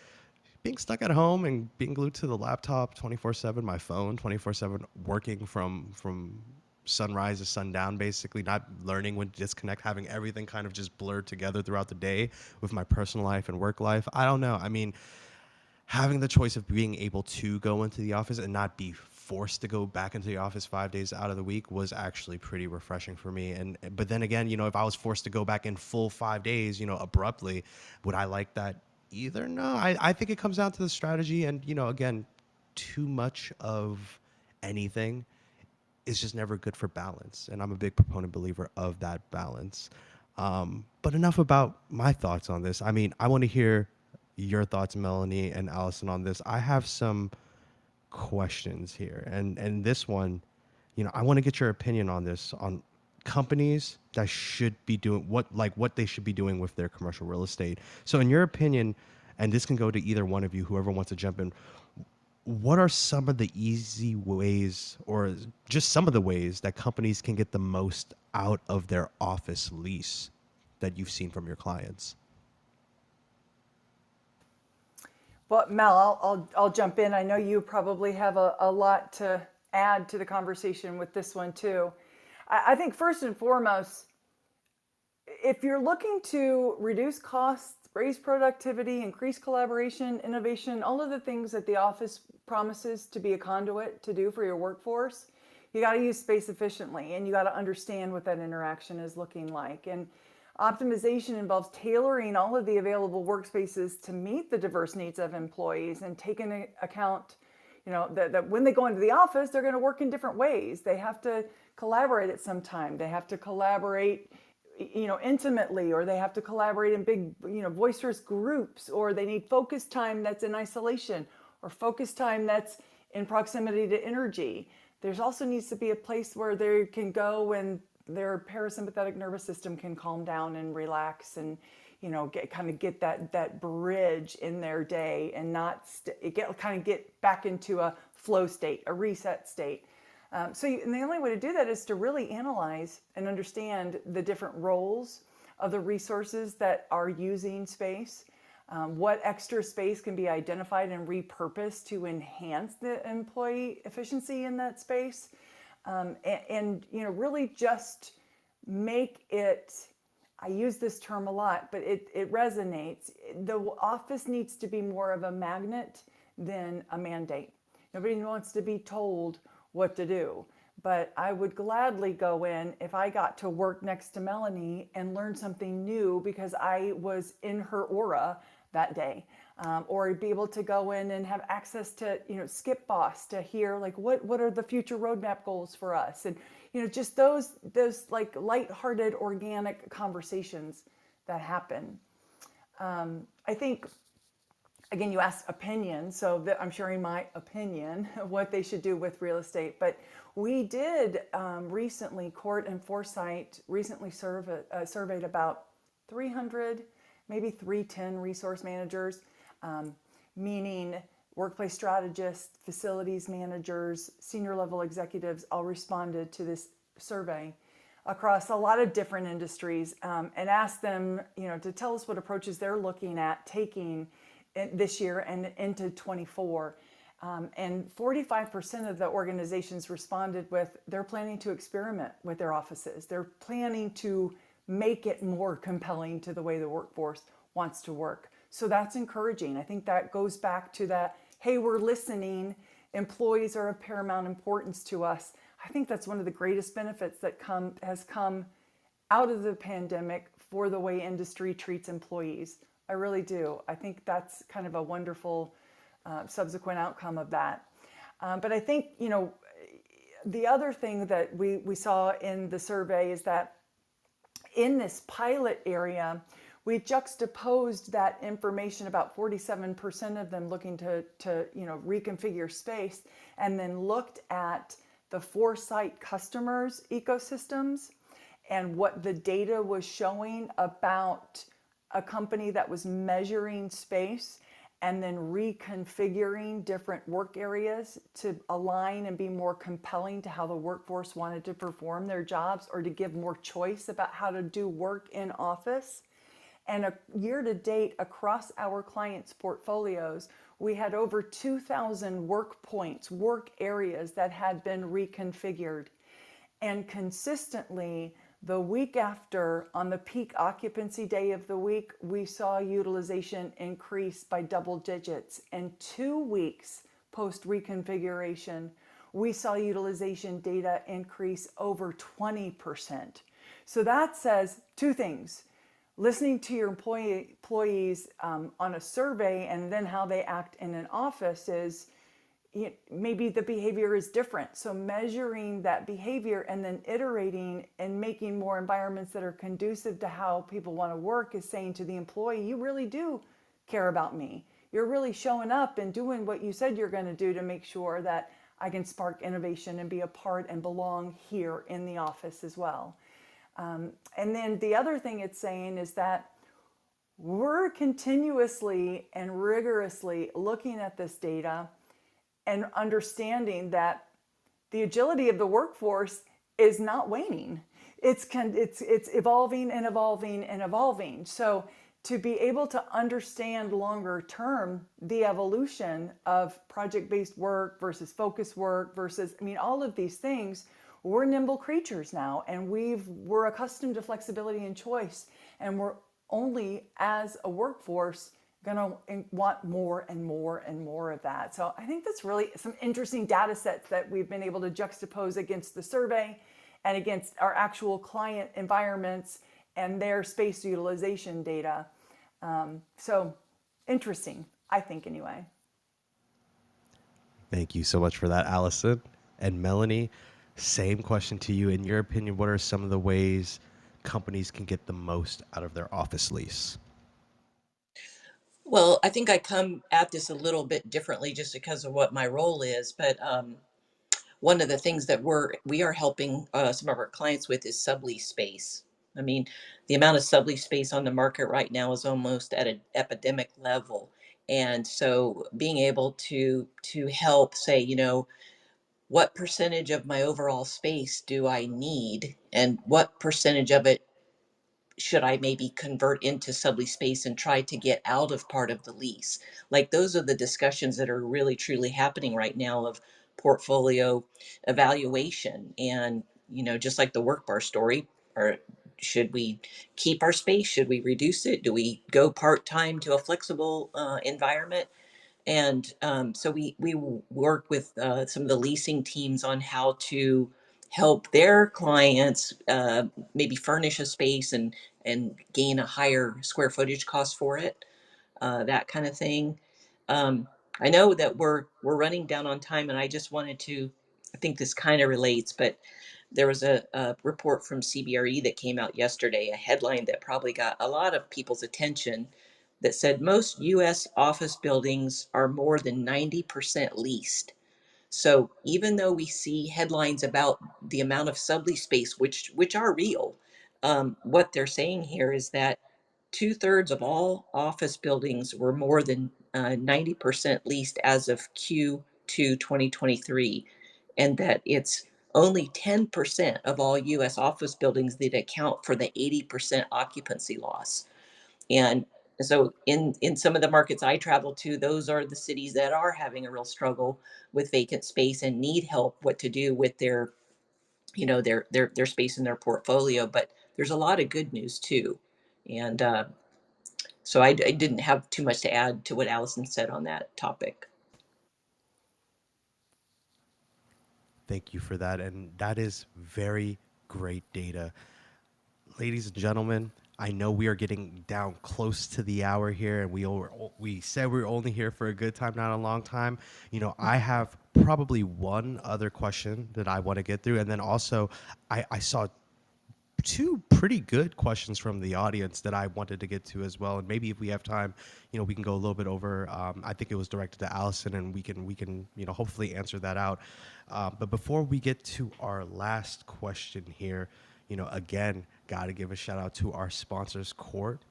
being stuck at home and being glued to the laptop 24/7, my phone 24/7, working from sunrise to sundown, basically not learning when to disconnect, having everything kind of just blurred together throughout the day with my personal life and work life. I don't know. I mean, having the choice of being able to go into the office and not be forced to go back into the office 5 days out of the week was actually pretty refreshing for me. But then again, if I was forced to go back in full 5 days, abruptly, would I like that? either. No, I think it comes down to the strategy, and again, too much of anything is just never good for balance, and I'm a big proponent believer of that balance. But enough about my thoughts on this. I mean, I want to hear your thoughts, Melanie and Allison, on this. I have some questions here, and this one, I want to get your opinion on this, on companies that should be doing what they should be doing with their commercial real estate. So in your opinion, and this can go to either one of you, whoever wants to jump in, what are some of the easy ways, or just some of the ways, that companies can get the most out of their office lease that you've seen from your clients? Well, Mel, I'll jump in. I know you probably have a lot to add to the conversation with this one too. I think first and foremost, if you're looking to reduce costs, raise productivity, increase collaboration, innovation, all of the things that the office promises to be a conduit to do for your workforce, you got to use space efficiently, and you got to understand what that interaction is looking like. And optimization involves tailoring all of the available workspaces to meet the diverse needs of employees and take into account that when they go into the office, they're going to work in different ways. They have to collaborate at some time. They have to collaborate intimately, or they have to collaborate in big boisterous groups, or they need focus time that's in isolation, or focus time that's in proximity to energy. There's also needs to be a place where they can go when their parasympathetic nervous system can calm down and relax, and get that bridge in their day, and not get back into a flow state, a reset state. And the only way to do that is to really analyze and understand the different roles of the resources that are using space. What extra space can be identified and repurposed to enhance the employee efficiency in that space, and really just make it. I use this term a lot, but it resonates. The office needs to be more of a magnet than a mandate. Nobody wants to be told what to do. But I would gladly go in if I got to work next to Melanie and learn something new because I was in her aura that day. Or be able to go in and have access to, Skip Boss to hear like what are the future roadmap goals for us, and just those like lighthearted, organic conversations that happen. I think, again, you asked opinion, so that I'm sharing my opinion of what they should do with real estate. But we did recently, CORT and Foresight recently surveyed about 300, maybe 310 resource managers, meaning workplace strategists, facilities managers, senior level executives, all responded to this survey across a lot of different industries, and asked them, to tell us what approaches they're looking at taking this year and into 24. And 45% of the organizations responded with they're planning to experiment with their offices. They're planning to make it more compelling to the way the workforce wants to work. So that's encouraging. I think that goes back to that, hey, we're listening. Employees are of paramount importance to us. I think that's one of the greatest benefits that has come out of the pandemic for the way industry treats employees. I really do. I think that's kind of a wonderful subsequent outcome of that. But I think, the other thing that we saw in the survey is that in this pilot area, we juxtaposed that information, about 47% of them looking to reconfigure space, and then looked at the Foresight customers' ecosystems and what the data was showing about a company that was measuring space and then reconfiguring different work areas to align and be more compelling to how the workforce wanted to perform their jobs, or to give more choice about how to do work in office. And year to date, across our clients' portfolios, we had over 2,000 work points, work areas that had been reconfigured. And consistently, the week after, on the peak occupancy day of the week, we saw utilization increase by double digits. And 2 weeks post reconfiguration, we saw utilization data increase over 20%. So that says two things. listening to your employees on a survey and then how they act in an office is, maybe the behavior is different. So measuring that behavior and then iterating and making more environments that are conducive to how people want to work is saying to the employee, you really do care about me. You're really showing up and doing what you said you're going to do to make sure that I can spark innovation and be a part and belong here in the office as well. And then the other thing it's saying is that we're continuously and rigorously looking at this data and understanding that the agility of the workforce is not waning. It's evolving and evolving and evolving. So to be able to understand longer term the evolution of project-based work versus focus work versus, all of these things, we're nimble creatures now, and we're accustomed to flexibility and choice, and we're only as a workforce going to want more and more and more of that. So I think that's really some interesting data sets that we've been able to juxtapose against the survey and against our actual client environments and their space utilization data. So interesting, I think, anyway. Thank you so much for that, Allison. And Melanie, same question to you. In your opinion, what are some of the ways companies can get the most out of their office lease? Well, I think I come at this a little bit differently just because of what my role is. But one of the things that we are helping some of our clients with is sublease space. I mean, the amount of sublease space on the market right now is almost at an epidemic level. And so being able to help say, what percentage of my overall space do I need, and what percentage of it should I maybe convert into sublease space and try to get out of part of the lease? Like those are the discussions that are really truly happening right now of portfolio evaluation. And, just like the work bar story, or should we keep our space? Should we reduce it? Do we go part-time to a flexible environment? And so we work with some of the leasing teams on how to help their clients maybe furnish a space and gain a higher square footage cost for it, that kind of thing. Um, I know that we're running down on time, and I just wanted to. I think this kind of relates, but there was a report from CBRE that came out yesterday, a headline that probably got a lot of people's attention, that said most US office buildings are more than 90% leased. So even though we see headlines about the amount of sublease space, which are real, what they're saying here is that 2/3 of all office buildings were more than 90% leased as of Q2 2023, and that it's only 10% of all US office buildings that account for the 80% occupancy loss. And so in some of the markets I travel to, those are the cities that are having a real struggle with vacant space and need help what to do with their, their space in their portfolio. But there's a lot of good news too. And so I didn't have too much to add to what Allison said on that topic. Thank you for that. And that is very great data. Ladies and gentlemen, I know we are getting down close to the hour here, and we said we were only here for a good time, not a long time. I have probably one other question that I want to get through, and then also I saw two pretty good questions from the audience that I wanted to get to as well. And maybe if we have time, we can go a little bit over. I think it was directed to Allison, and we can hopefully answer that out. But before we get to our last question here, again, got to give a shout out to our sponsors, CORT.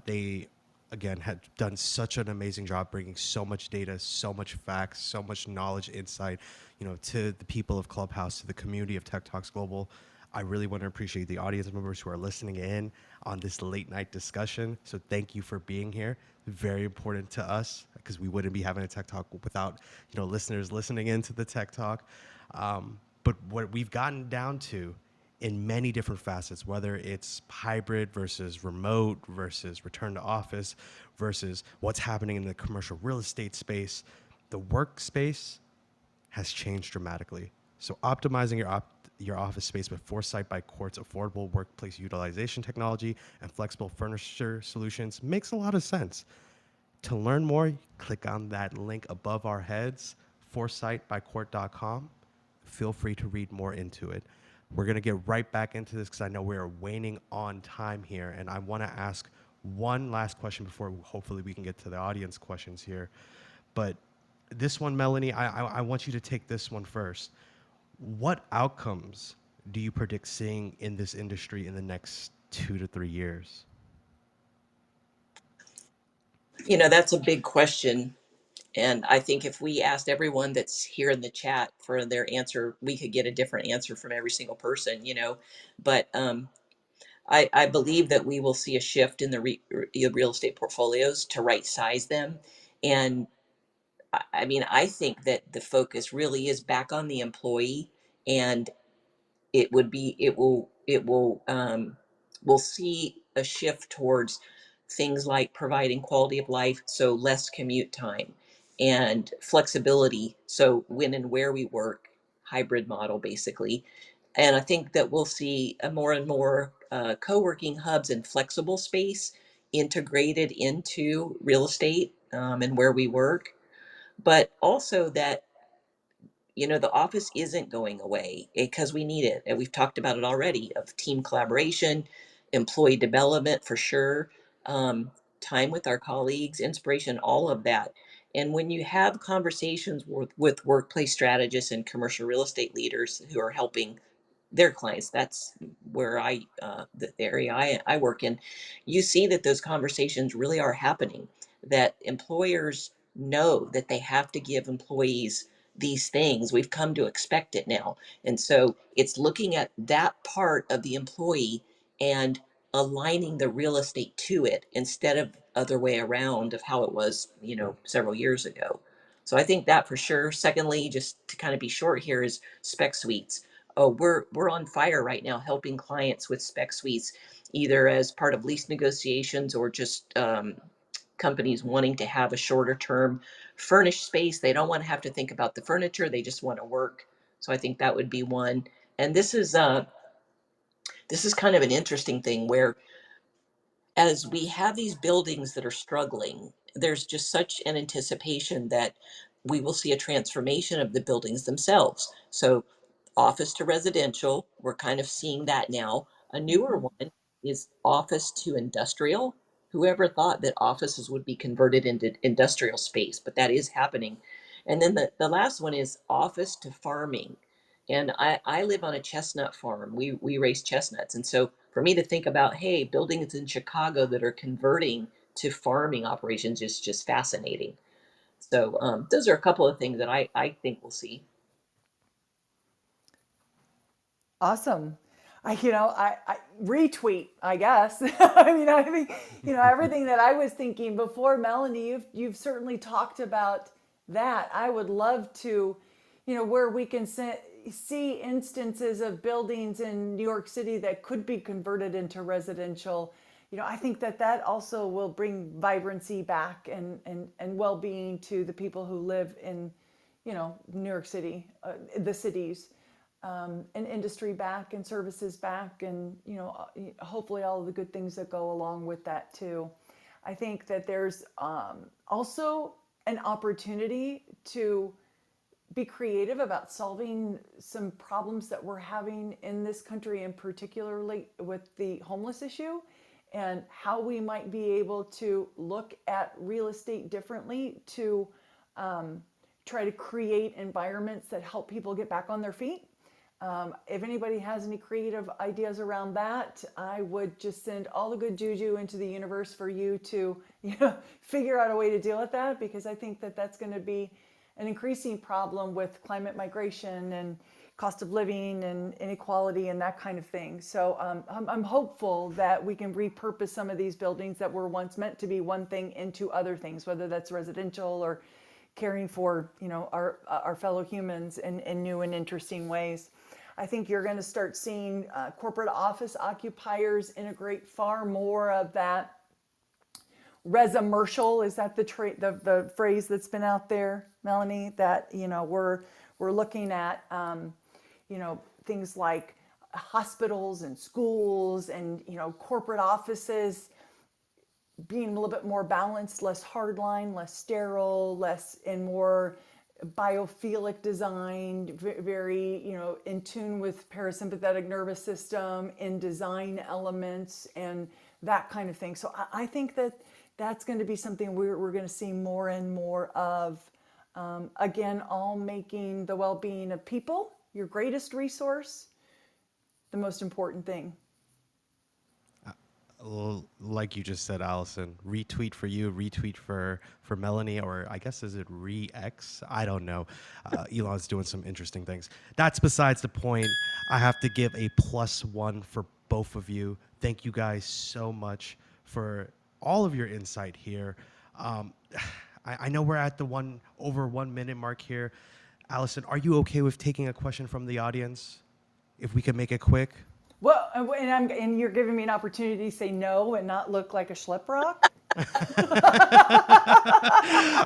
They again had done such an amazing job bringing so much data, so much facts, so much knowledge, insight, to the people of Clubhouse, to the community of Tech Talks Global. I really want to appreciate the audience members who are listening in on this late night discussion. So thank you for being here. Very important to us because we wouldn't be having a Tech Talk without listeners listening into the Tech Talk. But what we've gotten down to in many different facets, whether it's hybrid versus remote versus return to office versus what's happening in the commercial real estate space, the workspace has changed dramatically. So optimizing your your office space with foresight by CORT's affordable workplace utilization technology and flexible furniture solutions makes a lot of sense. To learn more, click on that link above our heads, foresightbycourt.com. Feel free to read more into it. We're going to get right back into this because I know we are waning on time here. And I want to ask one last question before hopefully we can get to the audience questions here. But this one, Melanie, I want you to take this one first. What outcomes do you predict seeing in this industry in the next 2 to 3 years? That's a big question. And I think if we asked everyone that's here in the chat for their answer, we could get a different answer from every single person. But I believe that we will see a shift in the real estate portfolios to right size them. And I mean, I think that the focus really is back on the employee, and we'll see a shift towards things like providing quality of life, so less commute time, and flexibility, so when and where we work, hybrid model basically. And I think that we'll see a more and more co-working hubs and flexible space integrated into real estate, and where we work, but also that the office isn't going away because we need it. And we've talked about it already, of team collaboration, employee development for sure, um, time with our colleagues, inspiration, all of that. And when you have conversations with workplace strategists and commercial real estate leaders who are helping their clients, that's where the area I work in, you see that those conversations really are happening, that employers know that they have to give employees these things. We've come to expect it now. And so it's looking at that part of the employee and aligning the real estate to it instead of other way around of how it was, several years ago. So I think that for sure. Secondly, just to kind of be short here, is spec suites. Oh, we're on fire right now helping clients with spec suites, either as part of lease negotiations or just companies wanting to have a shorter term furnished space. They don't want to have to think about the furniture. They just want to work. So I think that would be one. And this is kind of an interesting thing where, as we have these buildings that are struggling, there's just such an anticipation that we will see a transformation of the buildings themselves. So office to residential, we're kind of seeing that now. A newer Mhm. one is office to industrial. Whoever thought that offices would be converted into industrial space, but that is happening. And then the last one is office to farming. And I live on a chestnut farm. We raise chestnuts. And so for me to think about, hey, buildings in Chicago that are converting to farming operations is just fascinating. So those are a couple of things that I think we'll see. Awesome. I retweet, I guess. I think, everything that I was thinking before, Melanie, you've certainly talked about that. I would love to, where we can see instances of buildings in New York City that could be converted into residential. I think that also will bring vibrancy back and well-being to the people who live in, New York City, the cities, and industry back and services back, and hopefully all of the good things that go along with that too. I think that there's also an opportunity to be creative about solving some problems that we're having in this country, and particularly with the homeless issue, and how we might be able to look at real estate differently to try to create environments that help people get back on their feet. If anybody has any creative ideas around that, I would just send all the good juju into the universe for you to, figure out a way to deal with that, because I think that that's going to be an increasing problem with climate migration and cost of living and inequality and that kind of thing. So I'm hopeful that we can repurpose some of these buildings that were once meant to be one thing into other things, whether that's residential or caring for our fellow humans in new and interesting ways. I think you're going to start seeing corporate office occupiers integrate far more of that residential. Is that the phrase that's been out there, Melanie? That we're looking at things like hospitals and schools and, corporate offices being a little bit more balanced, less hardline, less sterile, less and more biophilic design, very, in tune with parasympathetic nervous system in design elements and that kind of thing. So I think that that's going to be something we're going to see more and more of. Again, all making the well-being of people your greatest resource, the most important thing. Like you just said, Allison, retweet for you, retweet for Melanie, or I guess is it re-X? I don't know. Elon's doing some interesting things. That's besides the point. I have to give a +1 for both of you. Thank you guys so much for all of your insight here. Um, I know we're at the over 1 minute mark here. Allison, are you okay with taking a question from the audience? If we can make it quick. Well, and you're giving me an opportunity to say no and not look like a schlep rock.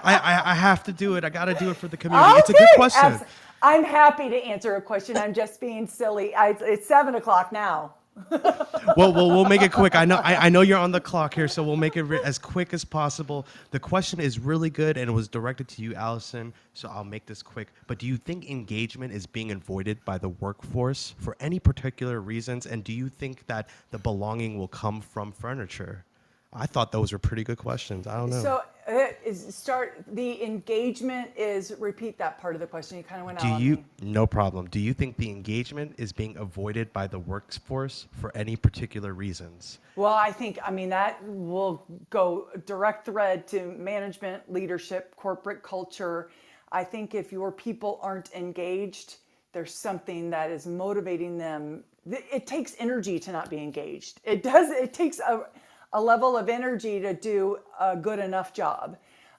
I have to do it. I got to do it for the community. Okay, It's a good question. I'm happy to answer a question. I'm just being silly. It's 7 o'clock now. Well, we'll make it quick. I know you're on the clock here, so we'll make it as quick as possible. The question is really good, and it was directed to you, Allison, so I'll make this quick. But do you think engagement is being avoided by the workforce for any particular reasons? And do you think that the belonging will come from furniture? I thought those were pretty good questions. I don't know. So the engagement is, repeat that part of the question. You kind of went out on me. No problem. Do you think the engagement is being avoided by the workforce for any particular reasons? Well, that will go direct thread to management, leadership, corporate culture. I think if your people aren't engaged, there's something that is motivating them. It takes energy to not be engaged. It does. It takes a level of energy to do a good enough job.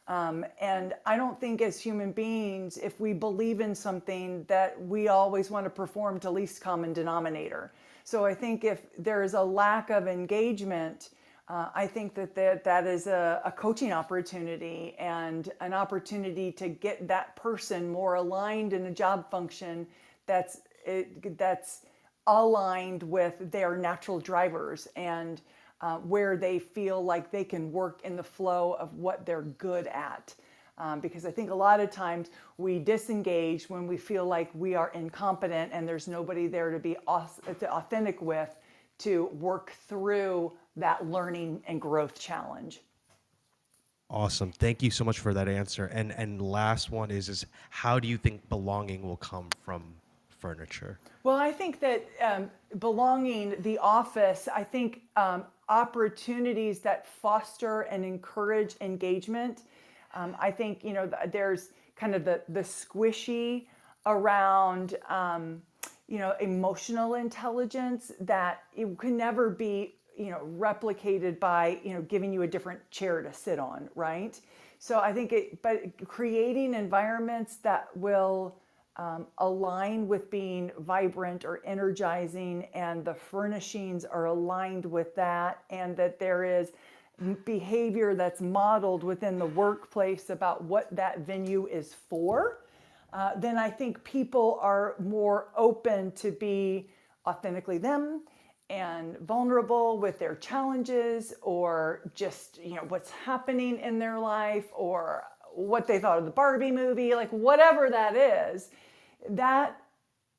And I don't think as human beings, if we believe in something, that we always want to perform to least common denominator. So I think if there is a lack of engagement, I think that is a coaching opportunity and an opportunity to get that person more aligned in a job function that's aligned with their natural drivers and where they feel like they can work in the flow of what they're good at. Because I think a lot of times we disengage when we feel like we are incompetent and there's nobody there to be authentic with to work through that learning and growth challenge. Awesome. Thank you so much for that answer. And last one is how do you think belonging will come from furniture? Well, I think that belonging, the office, I think opportunities that foster and encourage engagement. I think, there's kind of the squishy around, emotional intelligence that it can never be, replicated by, giving you a different chair to sit on, right? So I think but creating environments that will align with being vibrant or energizing, and the furnishings are aligned with that, and that there is behavior that's modeled within the workplace about what that venue is for, then I think people are more open to be authentically them and vulnerable with their challenges or just, what's happening in their life or what they thought of the Barbie movie, like whatever that is. That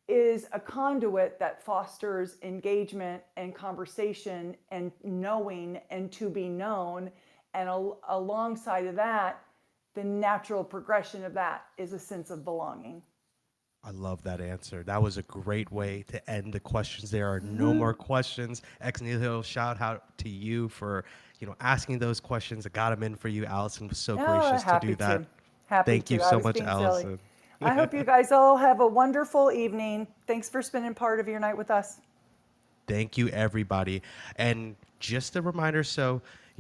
is a conduit that fosters engagement and conversation and knowing and to be known. And alongside of that, the natural progression of that is a sense of belonging. I love that answer. That was a great way to end the questions. There are no more questions. Ex nihilo, shout out to you for asking those questions. I got them in for you. Allison was so gracious to do that. Thank you so much, Allison. I hope you guys all have a wonderful evening. Thanks for spending part of your night with us. Thank you, everybody. And just a reminder,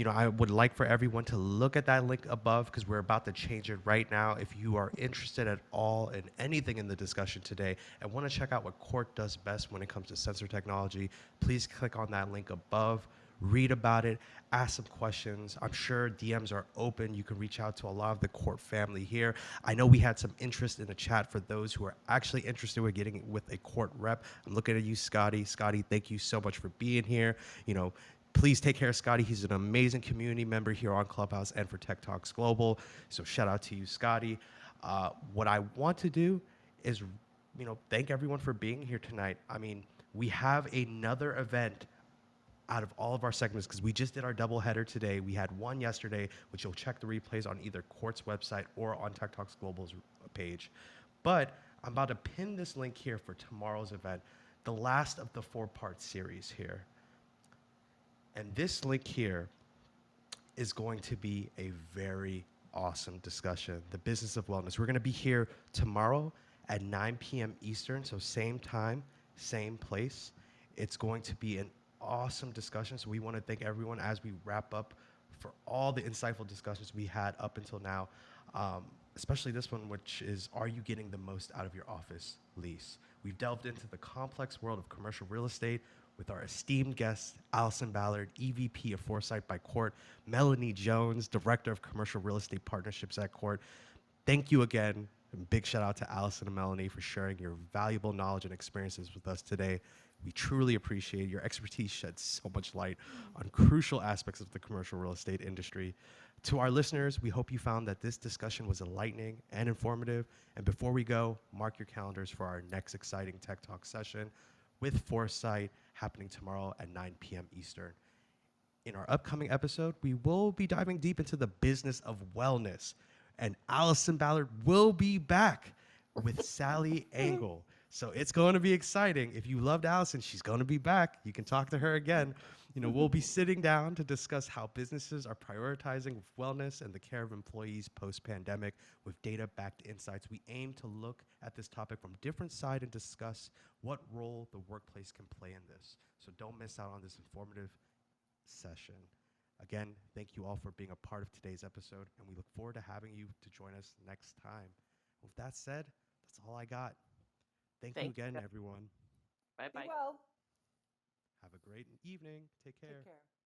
I would like for everyone to look at that link above because we're about to change it right now. If you are interested at all in anything in the discussion today and want to check out what CORT does best when it comes to sensor technology, please click on that link above. read about it, ask some questions. I'm sure DMs are open. You can reach out to a lot of the court family here. I know we had some interest in the chat for those who are actually interested in getting with a court rep. I'm looking at you, Scotty. Scotty, thank you so much for being here. You know, please take care of Scotty. He's an amazing community member here on Clubhouse and for Tech Talks Global. So shout out to you, Scotty. What I want to do is, thank everyone for being here tonight. I mean, we have another event out of all of our segments because we just did our double header today. We had one yesterday, which you'll check the replays on either Court's website or on Tech Talks Global's page. But I'm about to pin this link here for tomorrow's event, the last of the 4-part series here. And this link here is going to be a very awesome discussion, the business of wellness. We're going to be here tomorrow at 9 p.m. Eastern, so same time, same place. It's going to be an awesome discussion, so we want to thank everyone as we wrap up for all the insightful discussions we had up until now, especially this one, which is, are you getting the most out of your office lease? We've delved into the complex world of commercial real estate with our esteemed guest, Allison Ballard, EVP of Foresight by CORT, Melanie Jones, Director of Commercial Real Estate Partnerships at CORT. Thank you again. And big shout out to Allison and Melanie for sharing your valuable knowledge and experiences with us today. We truly appreciate your expertise sheds so much light on crucial aspects of the commercial real estate industry. To our listeners, we hope you found that this discussion was enlightening and informative. And before we go, mark your calendars for our next exciting Tech Talk session with Foresight happening tomorrow at 9 p.m. Eastern. In our upcoming episode, we will be diving deep into the business of wellness, and Allison Ballard will be back with Sally Engel. So it's going to be exciting. If you loved Allison, she's going to be back. You can talk to her again. We'll be sitting down to discuss how businesses are prioritizing wellness and the care of employees post-pandemic with data-backed insights. We aim to look at this topic from different sides and discuss what role the workplace can play in this. So don't miss out on this informative session. Again, thank you all for being a part of today's episode, and we look forward to having you to join us next time. With that said, that's all I got. Thank you again, everyone. Be Bye-bye. well. Have a great evening. Take care. Take care.